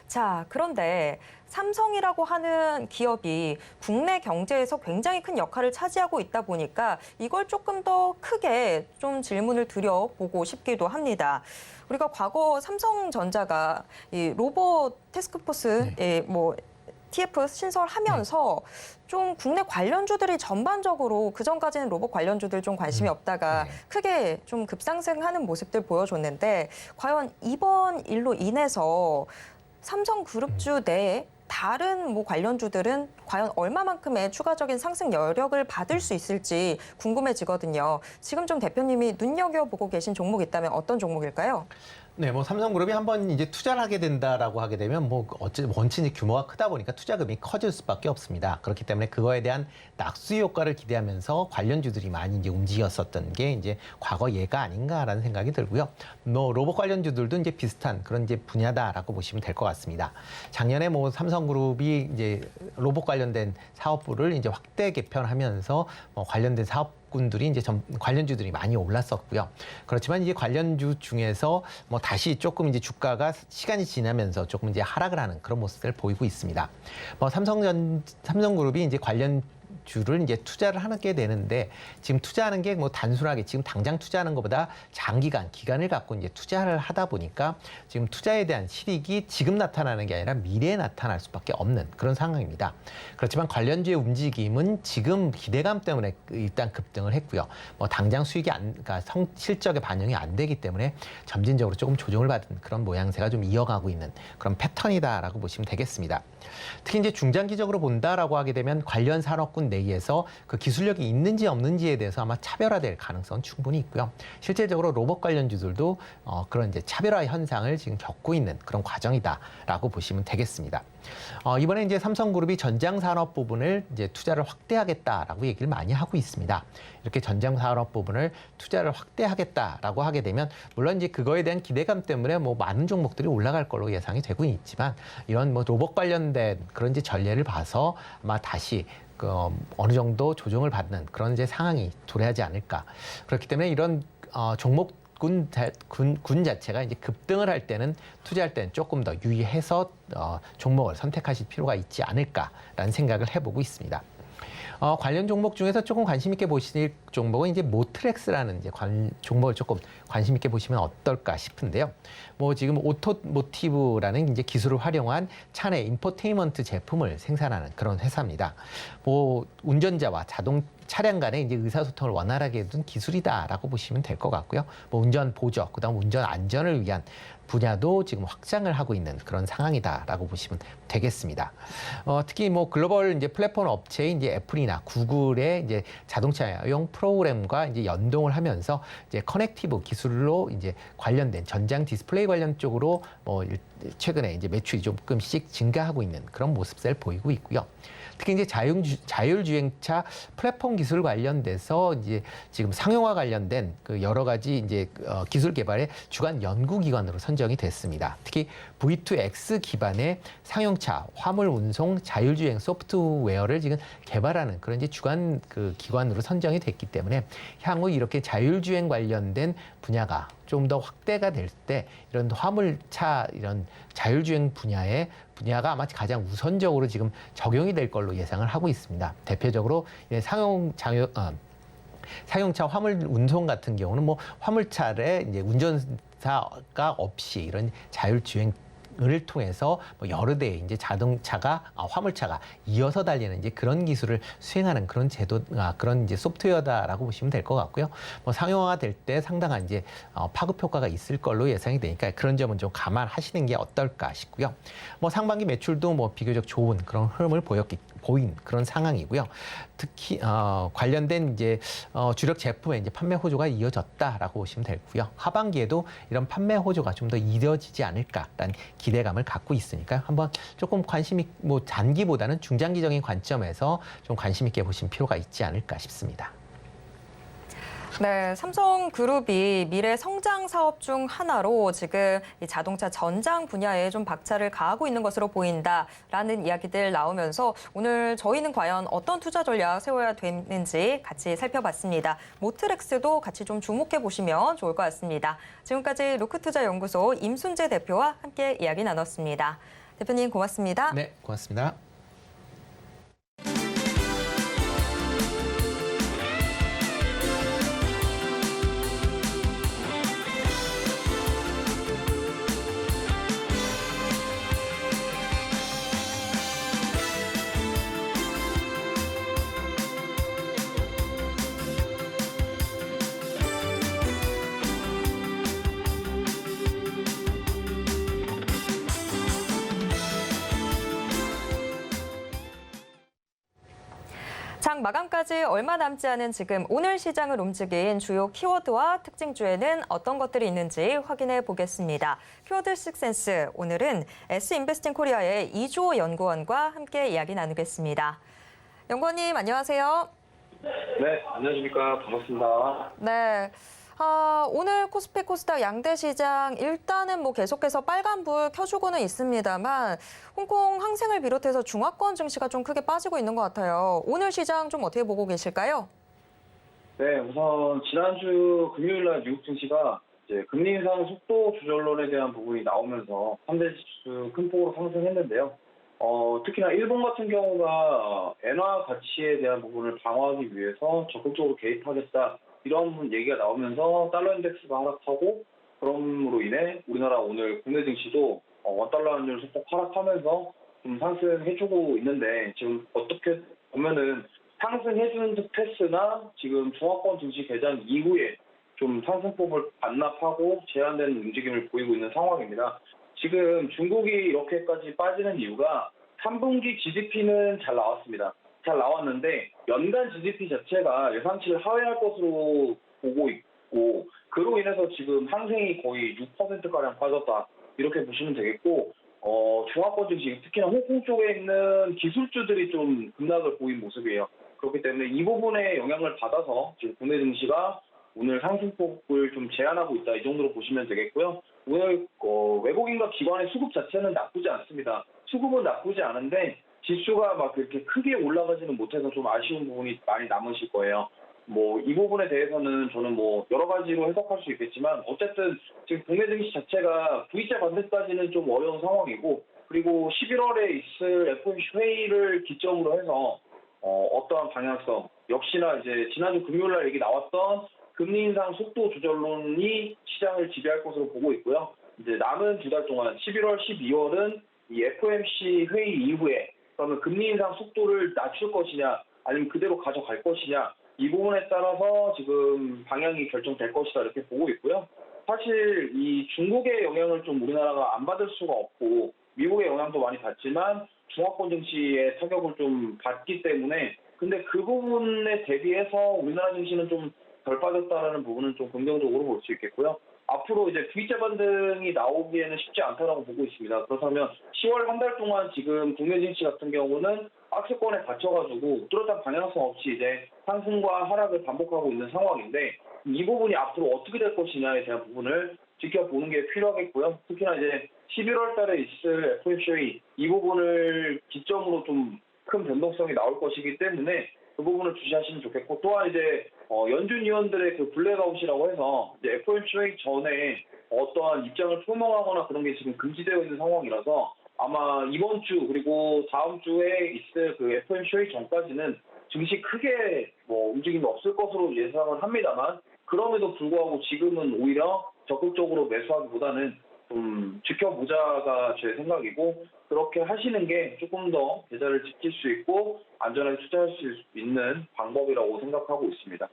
자, 그런데 삼성이라고 하는 기업이 국내 경제에서 굉장히 큰 역할을 차지하고 있다 보니까 이걸 조금 더 크게 좀 질문을 드려보고 싶기도 합니다. 우리가 과거 삼성전자가 이 로봇 태스크포스 뭐 TF 신설하면서 좀 국내 관련주들이 전반적으로 그전까지는 로봇 관련주들 좀 관심이 없다가 크게 좀 급상승하는 모습들 보여줬는데 과연 이번 일로 인해서 삼성그룹주 내에 다른 뭐 관련주들은 과연 얼마만큼의 추가적인 상승 여력을 받을 수 있을지 궁금해지거든요. 지금 좀 대표님이 눈여겨보고 계신 종목이 있다면 어떤 종목일까요? 네, 뭐 삼성그룹이 한번 이제 투자를 하게 된다라고 하게 되면 뭐 원체 규모가 크다 보니까 투자금이 커질 수밖에 없습니다. 그렇기 때문에 그거에 대한 낙수 효과를 기대하면서 관련주들이 많이 이제 움직였었던 게 이제 과거 예가 아닌가라는 생각이 들고요. 뭐 로봇 관련주들도 이제 비슷한 그런 이제 분야다라고 보시면 될 것 같습니다. 작년에 뭐 삼성그룹이 이제 로봇 관련된 사업부를 이제 확대 개편하면서 뭐 관련된 사업군들이 이제 관련주들이 많이 올랐었고요. 그렇지만 이제 관련주 중에서 뭐 다시 조금 이제 주가가 시간이 지나면서 조금 이제 하락을 하는 그런 모습을 보이고 있습니다. 뭐 삼성그룹이 이제 관련주를 이제 투자를 하게 되는데 지금 투자하는 게 뭐 단순하게 지금 당장 투자하는 것보다 장기간 기간을 갖고 이제 투자를 하다 보니까 지금 투자에 대한 실익이 지금 나타나는 게 아니라 미래에 나타날 수밖에 없는 그런 상황입니다. 그렇지만 관련주의 움직임은 지금 기대감 때문에 일단 급등을 했고요. 뭐 당장 수익이 그러니까 실적에 반영이 안 되기 때문에 점진적으로 조금 조정을 받은 그런 모양새가 좀 이어가고 있는 그런 패턴이다라고 보시면 되겠습니다. 특히 이제 중장기적으로 본다라고 하게 되면 관련 산업군 내에서 그 기술력이 있는지 없는지에 대해서 아마 차별화될 가능성은 충분히 있고요. 실질적으로 로봇 관련주들도 그런 이제 차별화 현상을 지금 겪고 있는 그런 과정이다라고 보시면 되겠습니다. 이번에 이제 삼성그룹이 전장 산업 부분을 이제 투자를 확대하겠다라고 얘기를 많이 하고 있습니다. 이렇게 전장 산업 부분을 투자를 확대하겠다라고 하게 되면 물론 이제 그거에 대한 기대감 때문에 뭐 많은 종목들이 올라갈 걸로 예상이 되고 있지만 이런 뭐 로봇 관련된 그런 이제 전례를 봐서 아마 다시 어느 정도 조정을 받는 그런 이제 상황이 도래하지 않을까. 그렇기 때문에 이런 종목 군 자체가 이제 급등을 할 때는 투자할 때는 조금 더 유의해서 종목을 선택하실 필요가 있지 않을까라는 생각을 해보고 있습니다. 관련 종목 중에서 조금 관심 있게 보실 종목은 이제 모트렉스라는 이제 종목을 조금 관심 있게 보시면 어떨까 싶은데요. 뭐 지금 오토모티브라는 이제 기술을 활용한 차내 인포테인먼트 제품을 생산하는 그런 회사입니다. 뭐 운전자와 차량 간의 이제 의사소통을 원활하게 해둔 기술이다라고 보시면 될 것 같고요. 뭐 운전 보조, 그다음 운전 안전을 위한 분야도 지금 확장을 하고 있는 그런 상황이다라고 보시면 되겠습니다. 특히 뭐 글로벌 이제 플랫폼 업체인 이제 애플이나 구글의 이제 자동차용 프로그램과 이제 연동을 하면서 이제 커넥티브 기술로 이제 관련된 전장 디스플레이 관련 쪽으로 뭐 최근에 이제 매출이 조금씩 증가하고 있는 그런 모습을 보이고 있고요. 특히 이제 자율주행차 플랫폼 기술 관련돼서 이제 지금 상용화 관련된 그 여러 가지 이제 기술 개발의 주간 연구기관으로 선정이 됐습니다. 특히 V2X 기반의 상용차 화물 운송 자율주행 소프트웨어를 지금 개발하는 그런 이제 주간 그 기관으로 선정이 됐기 때문에 향후 이렇게 자율주행 관련된 분야가 좀 더 확대가 될 때 이런 화물차 이런 자율주행 분야가 아마 가장 우선적으로 지금 적용이 될 걸로 예상을 하고 있습니다. 대표적으로 상용차 화물 운송 같은 경우는 뭐 화물차를 이제 운전사가 없이 이런 자율주행 을 통해서 뭐 여러 대의 이제 화물차가 이어서 달리는 이제 그런 기술을 수행하는 그런 그런 이제 소프트웨어다라고 보시면 될 것 같고요. 뭐 상용화가 될 때 상당한 이제 파급 효과가 있을 걸로 예상이 되니까 그런 점은 좀 감안하시는 게 어떨까 싶고요. 뭐 상반기 매출도 뭐 비교적 좋은 그런 흐름을 보인 그런 상황이고요. 특히 관련된 이제 주력 제품의 이제 판매 호조가 이어졌다라고 보시면 되고요. 하반기에도 이런 판매 호조가 좀 더 이어지지 않을까라는 기대감을 갖고 있으니까 한번 조금 관심이 뭐 단기보다는 중장기적인 관점에서 좀 관심 있게 보실 필요가 있지 않을까 싶습니다. 네, 삼성그룹이 미래 성장 사업 중 하나로 지금 이 자동차 전장 분야에 좀 박차를 가하고 있는 것으로 보인다라는 이야기들 나오면서 오늘 저희는 과연 어떤 투자 전략 세워야 되는지 같이 살펴봤습니다. 모트렉스도 같이 좀 주목해 보시면 좋을 것 같습니다. 지금까지 로크투자연구소 임순재 대표와 함께 이야기 나눴습니다. 대표님 고맙습니다. 네, 고맙습니다. 장 마감까지 얼마 남지 않은 지금 오늘 시장을 움직인 주요 키워드와 특징주에는 어떤 것들이 있는지 확인해 보겠습니다. 키워드 식센스, 오늘은 S인베스팅 코리아의 이주호 연구원과 함께 이야기 나누겠습니다. 연구원님 안녕하세요. 네, 안녕하십니까. 반갑습니다. 네. 오늘 코스피 코스닥 양대 시장 일단은 뭐 계속해서 빨간불 켜주고는 있습니다만 홍콩 항생을 비롯해서 중화권 증시가 좀 크게 빠지고 있는 것 같아요. 오늘 시장 좀 어떻게 보고 계실까요? 네, 우선 지난주 금요일 날 미국 증시가 이제 금리 인상 속도 조절론에 대한 부분이 나오면서 3대 지수 큰 폭으로 상승했는데요. 특히나 일본 같은 경우가 엔화 가치에 대한 부분을 방어하기 위해서 적극적으로 개입하겠다. 이런 얘기가 나오면서 달러 인덱스가 하락하고 그럼으로 인해 우리나라 오늘 국내 증시도 원달러 환율 소폭 하락하면서 좀 상승해주고 있는데 지금 어떻게 보면은 상승해주는 듯했으나 지금 중화권 증시 개장 이후에 좀 상승폭을 반납하고 제한되는 움직임을 보이고 있는 상황입니다. 지금 중국이 이렇게까지 빠지는 이유가 3분기 GDP는 잘 나왔습니다. 잘 나왔는데 연간 GDP 자체가 예상치를 하회할 것으로 보고 있고 그로 인해서 지금 항생이 거의 6%가량 빠졌다 이렇게 보시면 되겠고 중화권 증시 특히나 홍콩 쪽에 있는 기술주들이 좀 급락을 보인 모습이에요. 그렇기 때문에 이 부분에 영향을 받아서 지금 국내 증시가 오늘 상승폭을 좀 제한하고 있다 이 정도로 보시면 되겠고요. 오늘 외국인과 기관의 수급 자체는 나쁘지 않습니다. 수급은 나쁘지 않은데 지수가 막 그렇게 크게 올라가지는 못해서 좀 아쉬운 부분이 많이 남으실 거예요. 뭐 이 부분에 대해서는 저는 뭐 여러 가지로 해석할 수 있겠지만 어쨌든 지금 국내 증시 자체가 V자 반등까지는 좀 어려운 상황이고 그리고 11월에 있을 FOMC 회의를 기점으로 해서 어떠한 방향성 역시나 이제 지난주 금요일 날 얘기 나왔던 금리 인상 속도 조절론이 시장을 지배할 것으로 보고 있고요. 이제 남은 2달 동안 11월, 12월은 이 FOMC 회의 이후에 그러면 금리 인상 속도를 낮출 것이냐 아니면 그대로 가져갈 것이냐 이 부분에 따라서 지금 방향이 결정될 것이다 이렇게 보고 있고요. 사실 이 중국의 영향을 좀 우리나라가 안 받을 수가 없고 미국의 영향도 많이 받지만 중화권 증시의 타격을 좀 받기 때문에 근데 그 부분에 대비해서 우리나라 증시는 좀 덜 빠졌다라는 부분은 좀 긍정적으로 볼 수 있겠고요. 앞으로 이제 V자 반등이 나오기에는 쉽지 않다라고 보고 있습니다. 그렇다면 10월 한 달 동안 지금 국내 증시 같은 경우는 악세권에 갇혀가지고 뚜렷한 방향성 없이 이제 상승과 하락을 반복하고 있는 상황인데 이 부분이 앞으로 어떻게 될 것이냐에 대한 부분을 지켜보는 게 필요하겠고요. 특히나 이제 11월 달에 있을 FOMC 회의 이 부분을 기점으로 좀 큰 변동성이 나올 것이기 때문에 그 부분을 주시하시면 좋겠고 또한 이제 연준 위원들의 그 블랙아웃이라고 해서 이제 FOMC 회의 전에 어떠한 입장을 표명하거나 그런 게 지금 금지되어 있는 상황이라서 아마 이번 주 그리고 다음 주에 있을 그 FOMC 회의 전까지는 증시 크게 뭐 움직임이 없을 것으로 예상을 합니다만 그럼에도 불구하고 지금은 오히려 적극적으로 매수하기보다는 좀 지켜보자가 제 생각이고 그렇게 하시는 게 조금 더 계좌를 지킬 수 있고 안전하게 투자할 수 있는 방법이라고 생각하고 있습니다.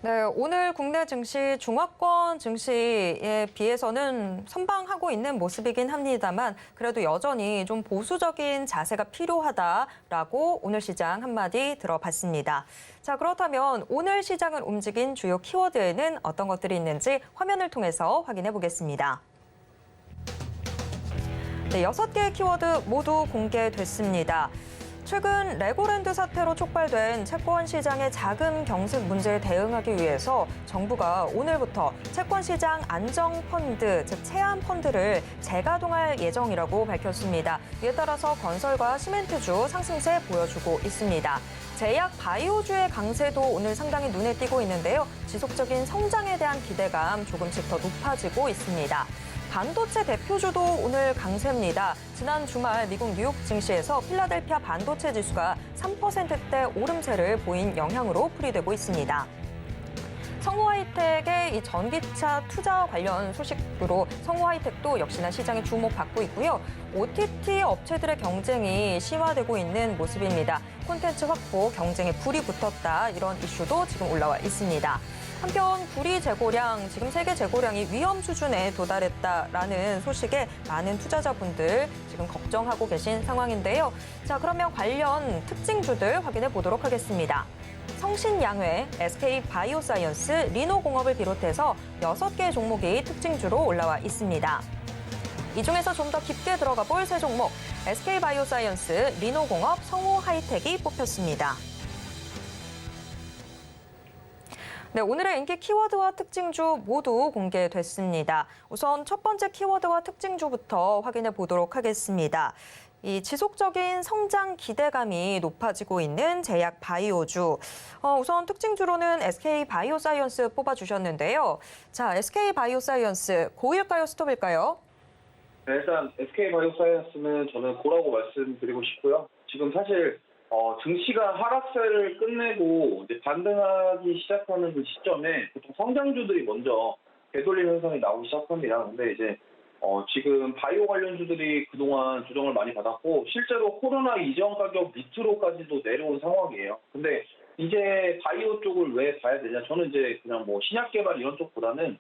네, 오늘 국내 증시 중화권 증시에 비해서는 선방하고 있는 모습이긴 합니다만 그래도 여전히 좀 보수적인 자세가 필요하다라고 오늘 시장 한마디 들어봤습니다. 자, 그렇다면 오늘 시장을 움직인 주요 키워드에는 어떤 것들이 있는지 화면을 통해서 확인해 보겠습니다. 네, 6개의 키워드 모두 공개됐습니다. 최근 레고랜드 사태로 촉발된 채권 시장의 자금 경색 문제에 대응하기 위해서 정부가 오늘부터 채권 시장 안정 펀드, 즉 채안 펀드를 재가동할 예정이라고 밝혔습니다. 이에 따라서 건설과 시멘트주 상승세 보여주고 있습니다. 제약 바이오주의 강세도 오늘 상당히 눈에 띄고 있는데요. 지속적인 성장에 대한 기대감 조금씩 더 높아지고 있습니다. 반도체 대표주도 오늘 강세입니다. 지난 주말 미국 뉴욕 증시에서 필라델피아 반도체 지수가 3%대 오름세를 보인 영향으로 풀이되고 있습니다. 성우하이텍의 이 전기차 투자 관련 소식으로 성우하이텍도 역시나 시장에 주목받고 있고요. OTT 업체들의 경쟁이 심화되고 있는 모습입니다. 콘텐츠 확보 경쟁에 불이 붙었다 이런 이슈도 지금 올라와 있습니다. 한편 구리 재고량, 지금 세계 재고량이 위험 수준에 도달했다라는 소식에 많은 투자자분들 지금 걱정하고 계신 상황인데요. 자, 그러면 관련 특징주들 확인해 보도록 하겠습니다. 성신양회, SK바이오사이언스, 리노공업을 비롯해서 6개의 종목이 특징주로 올라와 있습니다. 이 중에서 좀 더 깊게 들어가 볼 세 종목, SK바이오사이언스, 리노공업, 성우하이텍이 뽑혔습니다. 네, 오늘의 인기 키워드와 특징주 모두 공개됐습니다. 우선 첫 번째 키워드와 특징주부터 확인해 보도록 하겠습니다. 이 지속적인 성장 기대감이 높아지고 있는 제약 바이오주. 우선 특징주로는 SK 바이오사이언스 뽑아주셨는데요. 자, SK 바이오사이언스 고일까요, 스톱일까요? 네, 일단 SK 바이오사이언스는 저는 고라고 말씀드리고 싶고요. 지금 사실 증시가 하락세를 끝내고 이제 반등하기 시작하는 그 시점에 보통 성장주들이 먼저 되돌림 현상이 나오기 시작합니다. 근데 이제 지금 바이오 관련주들이 그동안 조정을 많이 받았고 실제로 코로나 이전 가격 밑으로까지도 내려온 상황이에요. 근데 이제 바이오 쪽을 왜 봐야 되냐? 저는 이제 그냥 뭐 신약 개발 이런 쪽보다는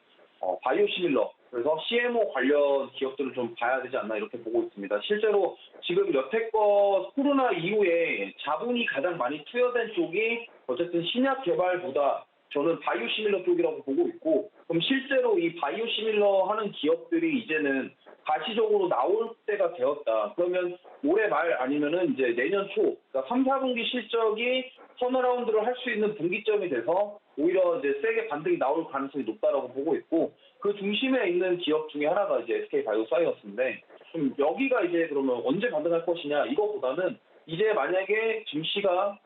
바이오시밀러, 그래서 CMO 관련 기업들을 좀 봐야 되지 않나 이렇게 보고 있습니다. 실제로 지금 여태껏 코로나 이후에 자본이 가장 많이 투여된 쪽이 어쨌든 신약 개발보다 저는 바이오시밀러 쪽이라고 보고 있고, 그럼 실제로 이 바이오시밀러 하는 기업들이 이제는 가시적으로 나올 때가 되었다. 그러면 올해 말 아니면은 이제 내년 초, 그러니까 3, 4분기 실적이 턴어라운드를 할 수 있는 분기점이 돼서 오히려 이제 세게 반등이 나올 가능성이 높다라고 보고 있고, 그 중심에 있는 기업 중에 하나가 이제 SK 바이오사이언스인데, 좀 여기가 이제 그러면 언제 반등할 것이냐 이거보다는 이제 만약에 증시가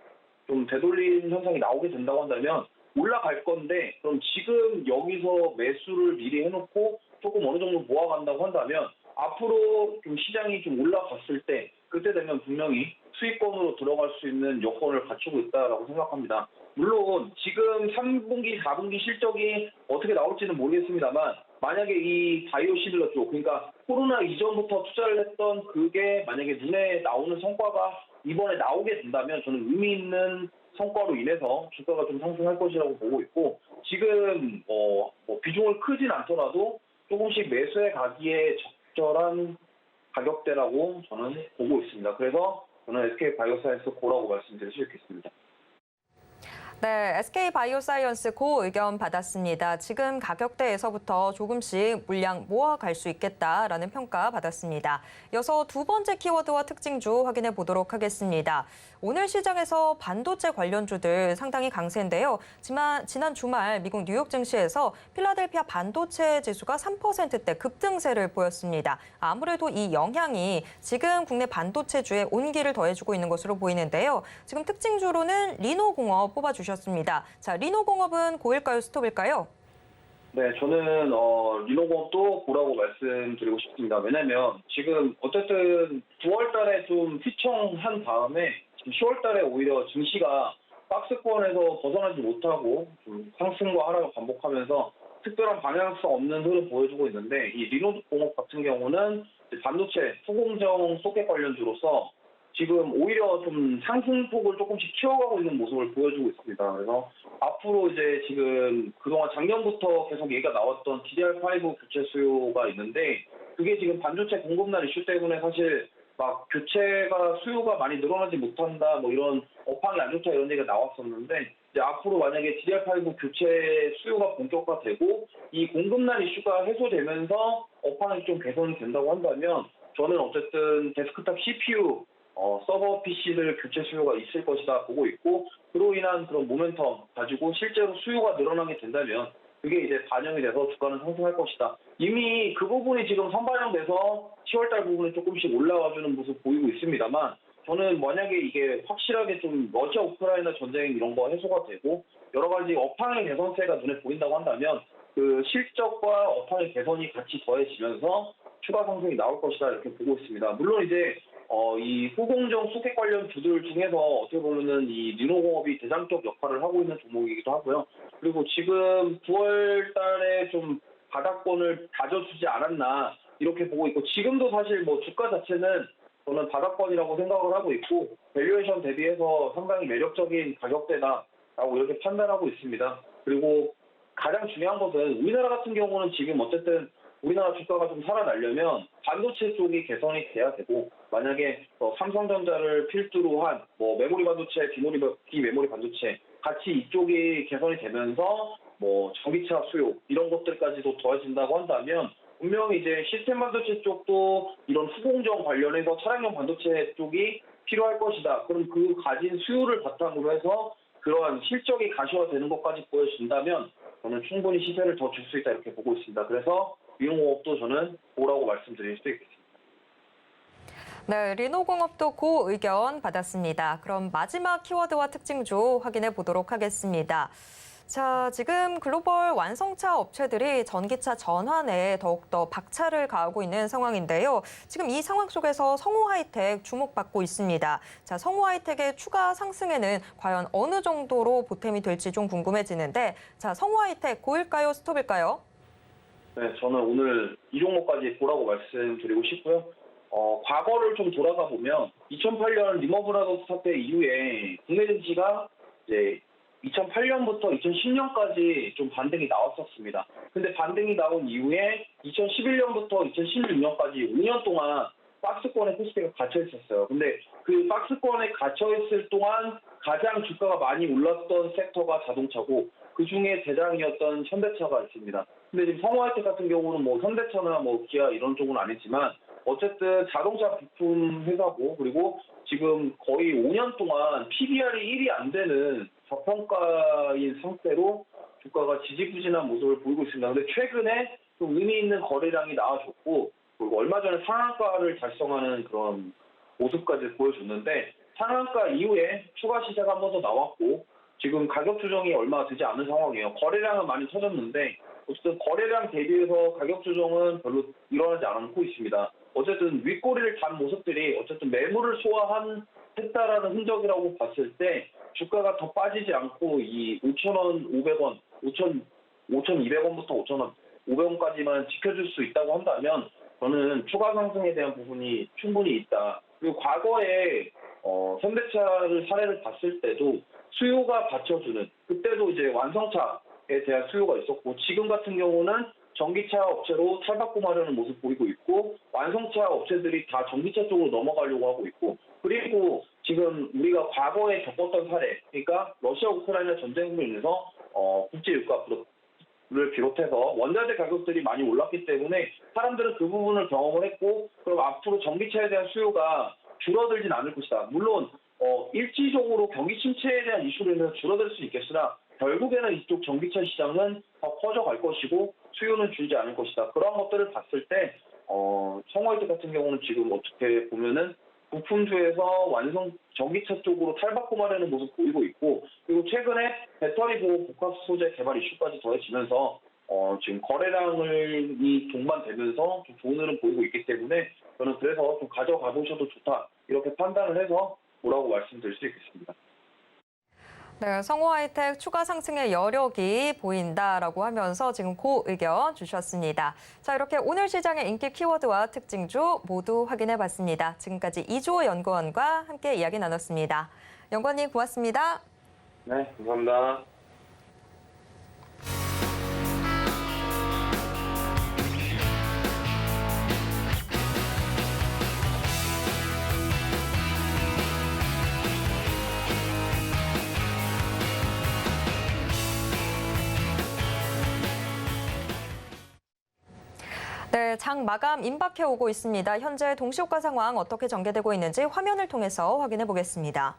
좀 되돌림 현상이 나오게 된다고 한다면 올라갈 건데, 그럼 지금 여기서 매수를 미리 해놓고 조금 어느 정도 모아간다고 한다면 앞으로 좀 시장이 좀 올라갔을 때 그때 되면 분명히 수익권으로 들어갈 수 있는 여건을 갖추고 있다라고 생각합니다. 물론 지금 3분기, 4분기 실적이 어떻게 나올지는 모르겠습니다만 만약에 이 바이오시밀러 쪽, 그러니까 코로나 이전부터 투자를 했던 그게 만약에 눈에 나오는 성과가 이번에 나오게 된다면 저는 의미 있는 성과로 인해서 주가가 좀 상승할 것이라고 보고 있고, 지금 뭐 비중을 크진 않더라도 조금씩 매수해 가기에 적절한 가격대라고 저는 보고 있습니다. 그래서 저는 SK 바이오사이언스 고라고 말씀드릴 수 있겠습니다. 네, SK 바이오사이언스 고 의견 받았습니다. 지금 가격대에서부터 조금씩 물량 모아갈 수 있겠다라는 평가 받았습니다. 이어서 두 번째 키워드와 특징주 확인해 보도록 하겠습니다. 오늘 시장에서 반도체 관련주들 상당히 강세인데요. 지난 주말 미국 뉴욕 증시에서 필라델피아 반도체 지수가 3%대 급등세를 보였습니다. 아무래도 이 영향이 지금 국내 반도체주에 온기를 더해주고 있는 것으로 보이는데요. 지금 특징주로는 리노공업 뽑아주셨습니다. 자, 리노공업은 고일까요, 스톱일까요? 네, 저는 리노공업도 고라고 말씀드리고 싶습니다. 왜냐면 지금 어쨌든 9월 달에 좀 휘청한 다음에 지금 10월 달에 오히려 증시가 박스권에서 벗어나지 못하고 좀 상승과 하락을 반복하면서 특별한 방향성 없는 흐름 보여주고 있는데, 이 리노공업 같은 경우는 반도체, 후공정 소켓 관련주로서 지금 오히려 좀 상승폭을 조금씩 키워가고 있는 모습을 보여주고 있습니다. 그래서 앞으로 이제 지금 그동안 작년부터 계속 얘기가 나왔던 DDR5 교체 수요가 있는데 그게 지금 반도체 공급난 이슈 때문에 사실 막 교체가 수요가 많이 늘어나지 못한다 뭐 이런 업황이 안 좋다 이런 얘기가 나왔었는데 이제 앞으로 만약에 DDR5 교체 수요가 본격화되고 이 공급난 이슈가 해소되면서 업황이 좀 개선이 된다고 한다면 저는 어쨌든 데스크탑 CPU 서버 PC들 교체 수요가 있을 것이다 보고 있고 그로 인한 그런 모멘텀 가지고 실제로 수요가 늘어나게 된다면 그게 이제 반영이 돼서 주가는 상승할 것이다. 이미 그 부분이 지금 선반영돼서 10월달 부분에 조금씩 올라와주는 모습 보이고 있습니다만 저는 만약에 이게 확실하게 좀 러시아 우크라이나 전쟁 이런 거 해소가 되고 여러 가지 업황의 개선세가 눈에 보인다고 한다면 그 실적과 업황의 개선이 같이 더해지면서 추가 상승이 나올 것이다 이렇게 보고 있습니다. 물론 이제 이 후공정 수객 관련 주들 중에서 어떻게 보면은 이 르노공업이 대장적 역할을 하고 있는 종목이기도 하고요. 그리고 지금 9월 달에 좀 바닥권을 다져주지 않았나 이렇게 보고 있고 지금도 사실 뭐 주가 자체는 저는 바닥권이라고 생각을 하고 있고 밸류에이션 대비해서 상당히 매력적인 가격대다라고 이렇게 판단하고 있습니다. 그리고 가장 중요한 것은 우리나라 같은 경우는 지금 어쨌든 우리나라 주가가 좀 살아나려면 반도체 쪽이 개선이 돼야 되고 만약에 삼성전자를 필두로 한 뭐 메모리 반도체, 비메모리 반도체 같이 이쪽이 개선이 되면서 뭐 전기차 수요 이런 것들까지도 더해진다고 한다면 분명히 이제 시스템 반도체 쪽도 이런 후공정 관련해서 차량용 반도체 쪽이 필요할 것이다. 그럼 그 가진 수요를 바탕으로 해서 그러한 실적이 가시화되는 것까지 보여준다면 저는 충분히 시세를 더 줄 수 있다 이렇게 보고 있습니다. 그래서 리노공업도 저는 보라고 말씀드릴 수 있겠습니다. 네, 리노공업도 고 의견 받았습니다. 그럼 마지막 키워드와 특징주 확인해 보도록 하겠습니다. 자, 지금 글로벌 완성차 업체들이 전기차 전환에 더욱더 박차를 가하고 있는 상황인데요. 지금 이 상황 속에서 성우하이텍 주목받고 있습니다. 자, 성우하이텍의 추가 상승에는 과연 어느 정도로 보탬이 될지 좀 궁금해지는데, 자, 성우하이텍 고일까요, 스톱일까요? 네, 저는 오늘 이 종목까지 보라고 말씀드리고 싶고요. 과거를 좀 돌아가 보면 2008년 리머브라더스 사태 이후에 국내 증시가 이제 2008년부터 2010년까지 좀 반등이 나왔었습니다. 근데 반등이 나온 이후에 2011년부터 2016년까지 5년 동안 박스권에 코스피가 갇혀 있었어요. 근데 그 박스권에 갇혀 있을 동안 가장 주가가 많이 올랐던 섹터가 자동차고 그 중에 대장이었던 현대차가 있습니다. 근데 지금 성우하이텍 같은 경우는 뭐 현대차나 뭐 기아 이런 쪽은 아니지만 어쨌든 자동차 부품 회사고 그리고 지금 거의 5년 동안 PBR이 1이 안 되는 저평가인 상태로 주가가 지지부진한 모습을 보이고 있습니다. 근데 최근에 좀 의미 있는 거래량이 나와줬고 그리고 얼마 전에 상한가를 달성하는 그런 모습까지 보여줬는데 상한가 이후에 추가 시세가 한 번 더 나왔고 지금 가격 조정이 얼마 되지 않은 상황이에요. 거래량은 많이 터졌는데 어쨌든 거래량 대비해서 가격 조정은 별로 일어나지 않고 있습니다. 어쨌든 윗꼬리를 단 모습들이 어쨌든 매물을 소화했다라는 흔적이라고 봤을 때 주가가 더 빠지지 않고 이 5,000원, 500원, 5,200원부터 5,000원, 500원까지만 지켜줄 수 있다고 한다면 저는 추가 상승에 대한 부분이 충분히 있다. 그리고 과거에 현대차를 사례를 봤을 때도 수요가 받쳐주는 그때도 이제 완성차에 대한 수요가 있었고 지금 같은 경우는 전기차 업체로 탈바꿈하려는 모습 보이고 있고 완성차 업체들이 다 전기차 쪽으로 넘어가려고 하고 있고 그리고 지금 우리가 과거에 겪었던 사례 그러니까 러시아 우크라이나 전쟁으로 인해서 국제 유가를 비롯해서 원자재 가격들이 많이 올랐기 때문에 사람들은 그 부분을 경험을 했고 그럼 앞으로 전기차에 대한 수요가 줄어들진 않을 것이다. 물론 일시적으로 경기 침체에 대한 이슈로 인해서 줄어들 수 있겠으나 결국에는 이쪽 전기차 시장은 더 커져갈 것이고 수요는 줄지 않을 것이다. 그런 것들을 봤을 때 성우하이텍 같은 경우는 지금 어떻게 보면은 부품주에서 전기차 쪽으로 탈바꿈하려는 모습 보이고 있고 그리고 최근에 배터리 보호 복합 소재 개발 이슈까지 더해지면서 지금 거래량이 동반되면서 좀 좋은 흐름 보이고 있기 때문에 저는 그래서 좀 가져가 보셔도 좋다 이렇게 판단을 해서 뭐라고 말씀드릴 수 있겠습니다. 네, 성호하이텍 추가 상승의 여력이 보인다라고 하면서 지금 그 의견 주셨습니다. 자, 이렇게 오늘 시장의 인기 키워드와 특징주 모두 확인해 봤습니다. 지금까지 이주호 연구원과 함께 이야기 나눴습니다. 연구원님 고맙습니다. 네, 감사합니다. 네, 장 마감 임박해 오고 있습니다. 현재 동시효과 상황 어떻게 전개되고 있는지 화면을 통해서 확인해 보겠습니다.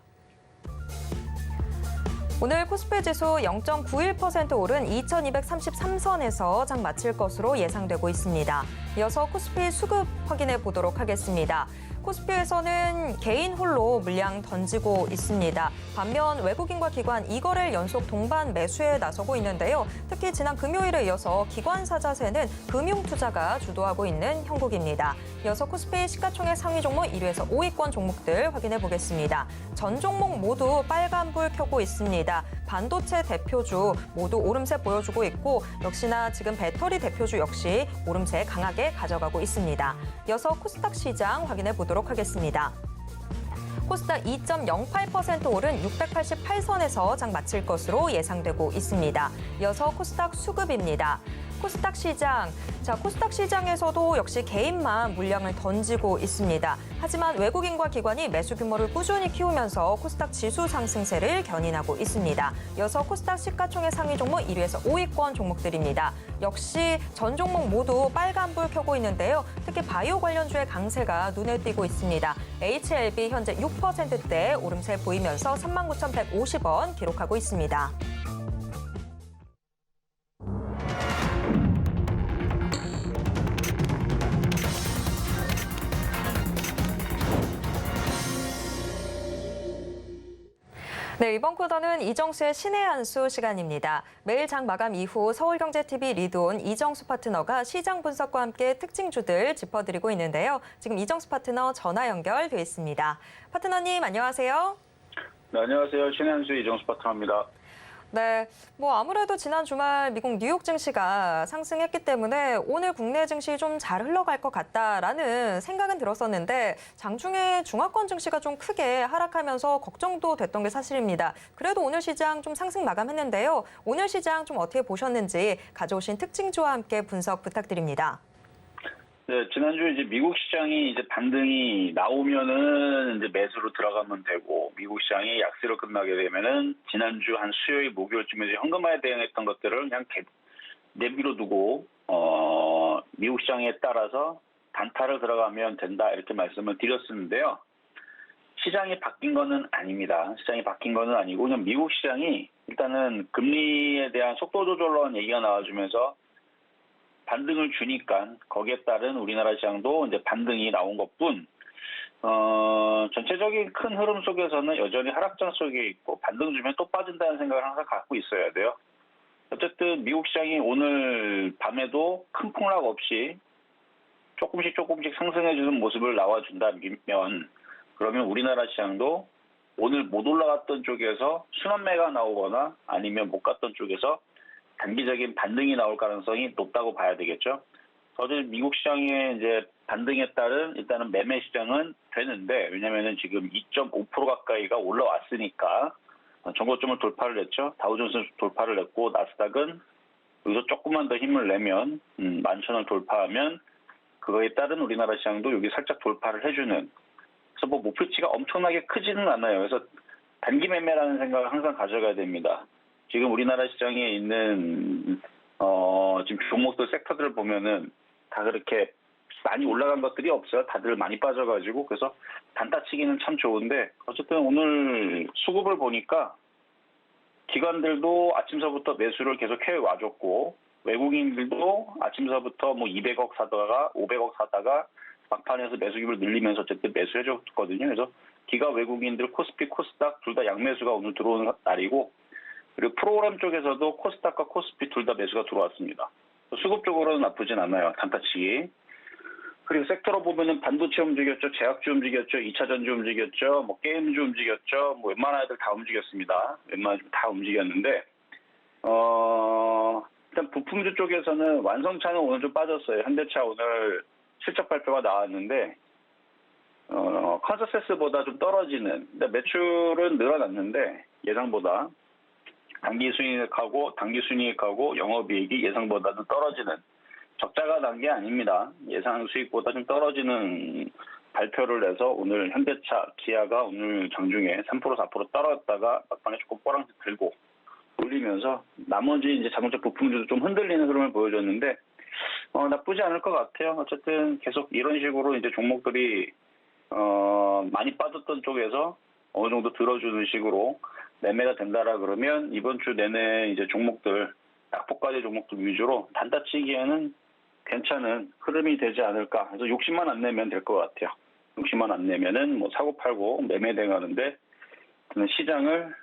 오늘 코스피 지수 0.91% 오른 2233선에서 장 마칠 것으로 예상되고 있습니다. 이어서 코스피 수급 확인해 보도록 하겠습니다. 코스피에서는 개인 홀로 물량 던지고 있습니다. 반면 외국인과 기관 2거래일 연속 동반 매수에 나서고 있는데요. 특히 지난 금요일에 이어서 기관사 자세는 금융투자가 주도하고 있는 형국입니다. 이어서 코스피 시가총액 상위 종목 1위에서 5위권 종목들 확인해 보겠습니다. 전 종목 모두 빨간불 켜고 있습니다. 반도체 대표주 모두 오름세 보여주고 있고 역시나 지금 배터리 대표주 역시 오름세 강하게 가져가고 있습니다. 이어서 코스닥 시장 확인해 보도록 하겠습니다. 코스닥 2.08% 오른 688선에서 장 마칠 것으로 예상되고 있습니다. 이어서 코스닥 수급입니다. 코스닥 시장. 자, 코스닥 시장에서도 역시 개인만 물량을 던지고 있습니다. 하지만 외국인과 기관이 매수 규모를 꾸준히 키우면서 코스닥 지수 상승세를 견인하고 있습니다. 이어서 코스닥 시가총액 상위 종목 1위에서 5위권 종목들입니다. 역시 전 종목 모두 빨간불 켜고 있는데요. 특히 바이오 관련주의 강세가 눈에 띄고 있습니다. HLB 현재 6%대 오름세 보이면서 39,150원 기록하고 있습니다. 네, 이번 코너는 이정수의 신의 한 수 시간입니다. 매일 장 마감 이후 서울경제TV 리드온 이정수 파트너가 시장 분석과 함께 특징주들 짚어드리고 있는데요. 지금 이정수 파트너 전화 연결돼 있습니다. 파트너님 안녕하세요. 네, 안녕하세요. 신의 한 수 이정수 파트너입니다. 네, 아무래도 지난 주말 미국 뉴욕 증시가 상승했기 때문에 오늘 국내 증시 좀 잘 흘러갈 것 같다라는 생각은 들었었는데 장중에 중화권 증시가 좀 크게 하락하면서 걱정도 됐던 게 사실입니다. 그래도 오늘 시장 좀 상승 마감했는데요. 오늘 시장 좀 어떻게 보셨는지 가져오신 특징주와 함께 분석 부탁드립니다. 네, 지난주 이제 미국 시장이 이제 반등이 나오면은 이제 매수로 들어가면 되고, 미국 시장이 약세로 끝나게 되면은 지난주 한 수요일, 목요일쯤에 이제 현금화에 대응했던 것들을 그냥 내비로 두고, 미국 시장에 따라서 단타를 들어가면 된다, 이렇게 말씀을 드렸었는데요. 시장이 바뀐 거는 아닙니다. 시장이 바뀐 거는 아니고, 그냥 미국 시장이 일단은 금리에 대한 속도 조절론 얘기가 나와주면서 반등을 주니까 거기에 따른 우리나라 시장도 이제 반등이 나온 것뿐, 전체적인 큰 흐름 속에서는 여전히 하락장 속에 있고 반등 주면 또 빠진다는 생각을 항상 갖고 있어야 돼요. 어쨌든 미국 시장이 오늘 밤에도 큰 폭락 없이 조금씩 상승해주는 모습을 나와준다면, 그러면 우리나라 시장도 오늘 못 올라갔던 쪽에서 순환매가 나오거나 아니면 못 갔던 쪽에서 단기적인 반등이 나올 가능성이 높다고 봐야 되겠죠. 어제 미국 시장의 이제 반등에 따른 일단은 매매 시장은 되는데, 왜냐면은 지금 2.5% 가까이가 올라왔으니까 전고점을 돌파를 했죠. 다우존스 돌파를 했고, 나스닥은 여기서 조금만 더 힘을 내면 11,000원 돌파하면 그거에 따른 우리나라 시장도 여기 살짝 돌파를 해주는. 그래서 뭐 목표치가 엄청나게 크지는 않아요. 그래서 단기 매매라는 생각을 항상 가져가야 됩니다. 지금 우리나라 시장에 있는 지금 종목들 섹터들을 보면은 다 그렇게 많이 올라간 것들이 없어요. 다들 많이 빠져가지고. 그래서 단타치기는 참 좋은데, 어쨌든 오늘 수급을 보니까 기관들도 아침서부터 매수를 계속 해와줬고, 외국인들도 아침서부터 뭐 200억 사다가 500억 사다가 막판에서 매수기를 늘리면서 어쨌든 매수해줬거든요. 그래서 기가 외국인들 코스피, 코스닥 둘 다 양매수가 오늘 들어오는 날이고, 그리고 프로그램 쪽에서도 코스닥과 코스피 둘 다 매수가 들어왔습니다. 수급적으로는 나쁘진 않아요. 단타치기. 그리고 섹터로 보면은 반도체 움직였죠, 제약주 움직였죠, 2차 전지 움직였죠, 뭐 게임주 움직였죠, 뭐 웬만한 애들 다 움직였습니다. 웬만한 애들 다 움직였는데, 일단 부품주 쪽에서는 완성차는 오늘 좀 빠졌어요. 현대차 오늘 실적 발표가 나왔는데, 컨센서스보다 좀 떨어지는, 근데 매출은 늘어났는데, 예상보다. 단기 순이익하고 영업이익이 예상보다는 떨어지는, 적자가 난 게 아닙니다. 예상 수익보다 좀 떨어지는 발표를 해서 오늘 현대차, 기아가 오늘 장중에 3% 4% 떨어졌다가 막판에 조금 뽀랑지 들고 올리면서 나머지 이제 자동차 부품주도 좀 흔들리는 흐름을 보여줬는데 나쁘지 않을 것 같아요. 어쨌든 계속 이런 식으로 이제 종목들이 많이 빠졌던 쪽에서 어느 정도 들어주는 식으로 매매가 된다라 그러면 이번 주 내내 이제 종목들 약폭과제 종목들 위주로 단타치기에는 괜찮은 흐름이 되지 않을까. 그래서 욕심만 안 내면 될 것 같아요. 욕심만 안 내면은 뭐 사고 팔고 매매 대응하는데 시장을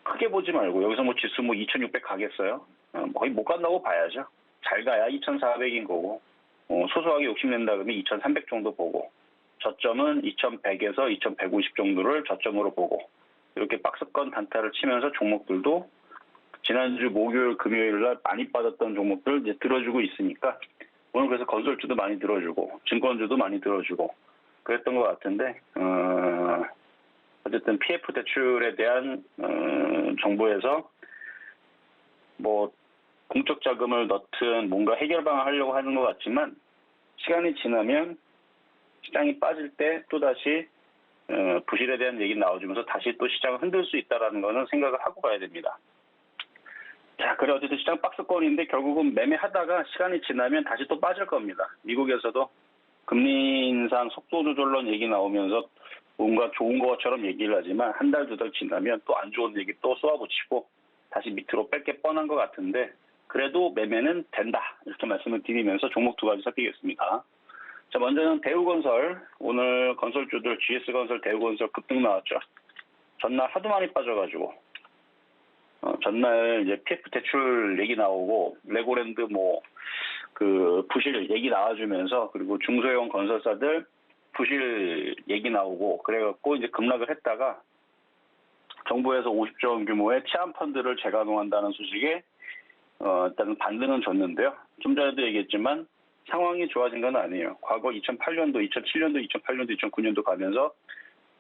크게 보지 말고 여기서 뭐 지수 뭐 2,600 가겠어요? 거의 못 간다고 봐야죠. 잘 가야 2,400인 거고 소소하게 욕심낸다 그러면 2,300 정도 보고 저점은 2,100에서 2,150 정도를 저점으로 보고 이렇게 박스권 단타를 치면서 종목들도 지난주 목요일, 금요일 날 많이 빠졌던 종목들 이제 들어주고 있으니까 오늘 그래서 건설주도 많이 들어주고 증권주도 많이 들어주고 그랬던 것 같은데 어쨌든 PF 대출에 대한 정부에서 뭐 공적 자금을 넣든 뭔가 해결 방안 하려고 하는 것 같지만 시간이 지나면 시장이 빠질 때 또다시 부실에 대한 얘기 나와주면서 다시 또 시장을 흔들 수 있다는 거는 생각을 하고 가야 됩니다. 자, 그래 어쨌든 시장 박스권인데 결국은 매매하다가 시간이 지나면 다시 또 빠질 겁니다. 미국에서도 금리 인상 속도 조절론 얘기 나오면서 뭔가 좋은 것처럼 얘기를 하지만 한 달, 두 달 지나면 또 안 좋은 얘기 또 쏘아붙이고 다시 밑으로 뺄 게 뻔한 것 같은데 그래도 매매는 된다. 이렇게 말씀을 드리면서 종목 두 가지 살피겠습니다. 자, 먼저는 대우건설. 오늘 건설주들 GS건설, 대우건설 급등 나왔죠. 전날 하도 많이 빠져가지고 전날 이제 PF 대출 얘기 나오고 레고랜드 그 부실 얘기 나와주면서 그리고 중소형 건설사들 부실 얘기 나오고 그래갖고 이제 급락을 했다가 정부에서 50조 원 규모의 치안 펀드를 재가동한다는 소식에 일단 반등은 줬는데요. 좀 전에도 얘기했지만 상황이 좋아진 건 아니에요. 과거 2008년도, 2007년도, 2008년도, 2009년도 가면서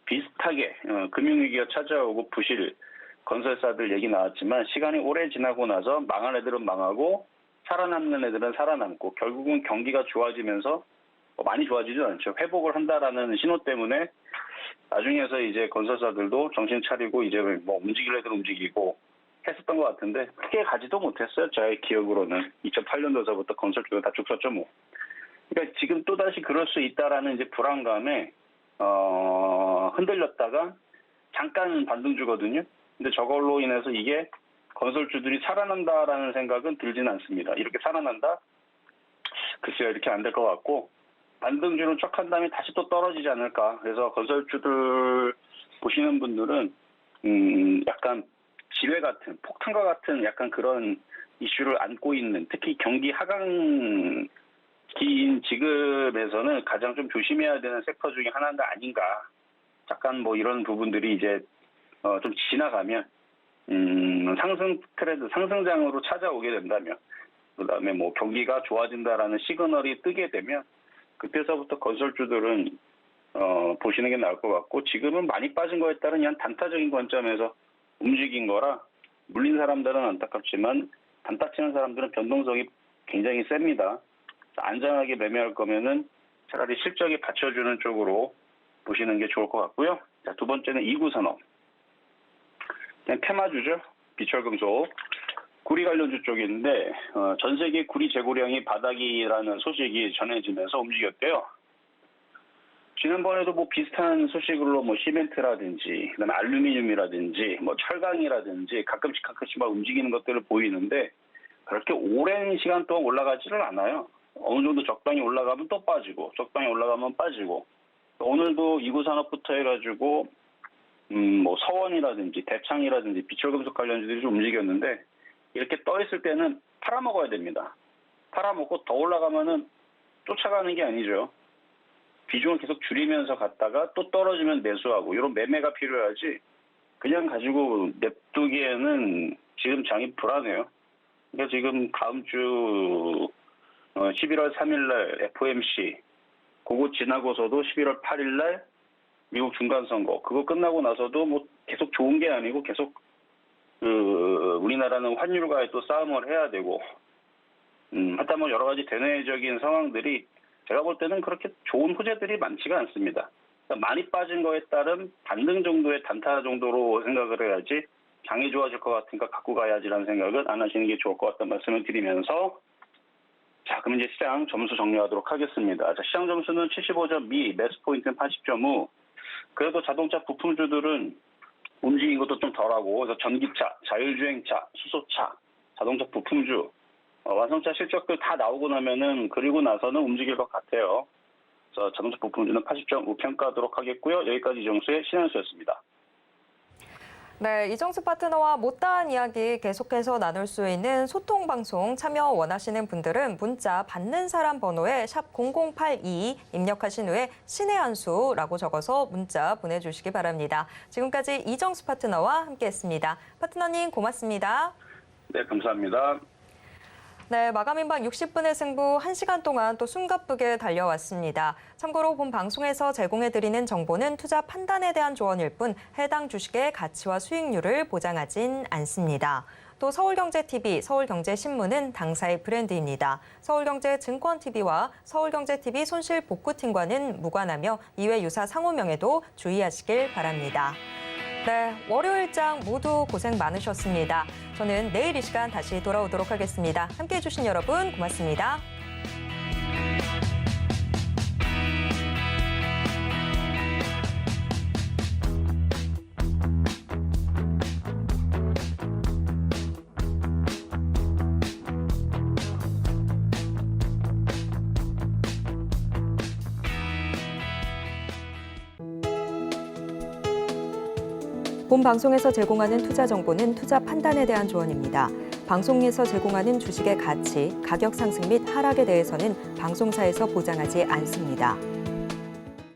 비슷하게 금융위기가 찾아오고 부실 건설사들 얘기 나왔지만 시간이 오래 지나고 나서 망한 애들은 망하고 살아남는 애들은 살아남고 결국은 경기가 좋아지면서 많이 좋아지진 않죠. 회복을 한다라는 신호 때문에 나중에서 이제 건설사들도 정신 차리고 이제 뭐 움직일 애들 움직이고 했었던 것 같은데 크게 가지도 못했어요. 저의 기억으로는 2008년도서부터 건설주가 다 죽었죠 뭐. 그러니까 지금 또 다시 그럴 수 있다라는 이제 불안감에 흔들렸다가 잠깐 반등 주거든요. 근데 저걸로 인해서 이게 건설주들이 살아난다라는 생각은 들지는 않습니다. 이렇게 살아난다? 글쎄요, 이렇게 안 될 것 같고 반등 주는 척한 다음에 다시 또 떨어지지 않을까. 그래서 건설주들 보시는 분들은 약간 지뢰 같은 폭탄과 같은 약간 그런 이슈를 안고 있는 특히 경기 하강기인 지금에서는 가장 좀 조심해야 되는 섹터 중에 하나가 아닌가. 약간 뭐 이런 부분들이 이제 좀 지나가면 상승 트렌드 상승장으로 찾아오게 된다면 그다음에 뭐 경기가 좋아진다라는 시그널이 뜨게 되면 그때서부터 건설주들은 보시는 게 나을 것 같고 지금은 많이 빠진 거에 따른 그냥 단타적인 관점에서 움직인 거라 물린 사람들은 안타깝지만 단타 치는 사람들은 변동성이 굉장히 셉니다. 안전하게 매매할 거면은 차라리 실적이 받쳐주는 쪽으로 보시는 게 좋을 것 같고요. 자, 두 번째는 이구산업. 그냥 테마주죠. 비철금속. 구리 관련주 쪽인데 전 세계 구리 재고량이 바닥이라는 소식이 전해지면서 움직였대요. 지난번에도 뭐 비슷한 소식으로 뭐 시멘트라든지 그다음에 알루미늄이라든지 뭐 철강이라든지 가끔씩 막 움직이는 것들을 보이는데 그렇게 오랜 시간 동안 올라가지를 않아요. 어느 정도 적당히 올라가면 또 빠지고 적당히 올라가면 빠지고 오늘도 이구산업부터 해가지고 뭐 서원이라든지 대창이라든지 비철금속 관련주들이 좀 움직였는데 이렇게 떠 있을 때는 팔아먹어야 됩니다. 팔아먹고 더 올라가면은 쫓아가는 게 아니죠. 비중을 계속 줄이면서 갔다가 또 떨어지면 매수하고 이런 매매가 필요하지 그냥 가지고 냅두기에는 지금 장이 불안해요. 그러니까 지금 다음 주 11월 3일 날 FOMC 그거 지나고서도 11월 8일 날 미국 중간선거 그거 끝나고 나서도 뭐 계속 좋은 게 아니고 계속 우리나라는 환율과의 또 싸움을 해야 되고 하여튼 뭐 여러 가지 대내적인 상황들이 제가 볼 때는 그렇게 좋은 호재들이 많지가 않습니다. 그러니까 많이 빠진 거에 따른 반등 정도의 단타 정도로 생각을 해야지 장이 좋아질 것 같으니까 갖고 가야지라는 생각은 안 하시는 게 좋을 것 같다는 말씀을 드리면서 자, 그럼 이제 시장 점수 정리하도록 하겠습니다. 자, 시장 점수는 75점 미, 매수 포인트는 80.5. 그래도 자동차 부품주들은 움직인 것도 좀 덜하고, 그래서 전기차, 자율주행차, 수소차, 자동차 부품주, 완성차 실적들 다 나오고 나면은, 그리고 나서는 움직일 것 같아요. 그래서 자동차 부품주는 80.5 평가하도록 하겠고요. 여기까지 이정수의 신한수였습니다. 네, 이정수 파트너와 못다한 이야기 계속해서 나눌 수 있는 소통 방송 참여 원하시는 분들은 문자 받는 사람 번호에 샵 0082 입력하신 후에 신의 한 수라고 적어서 문자 보내주시기 바랍니다. 지금까지 이정수 파트너와 함께했습니다. 파트너님 고맙습니다. 네, 감사합니다. 네, 마감인방 60분의 승부 1시간 동안 또 숨가쁘게 달려왔습니다. 참고로 본 방송에서 제공해드리는 정보는 투자 판단에 대한 조언일 뿐 해당 주식의 가치와 수익률을 보장하진 않습니다. 또 서울경제TV, 서울경제신문은 당사의 브랜드입니다. 서울경제증권TV와 서울경제TV 손실복구팀과는 무관하며 이외 유사 상호명에도 주의하시길 바랍니다. 네, 월요일장 모두 고생 많으셨습니다. 저는 내일 이 시간 다시 돌아오도록 하겠습니다. 함께해 주신 여러분 고맙습니다. 본 방송에서 제공하는 투자 정보는 투자 판단에 대한 조언입니다. 방송에서 제공하는 주식의 가치, 가격 상승 및 하락에 대해서는 방송사에서 보장하지 않습니다.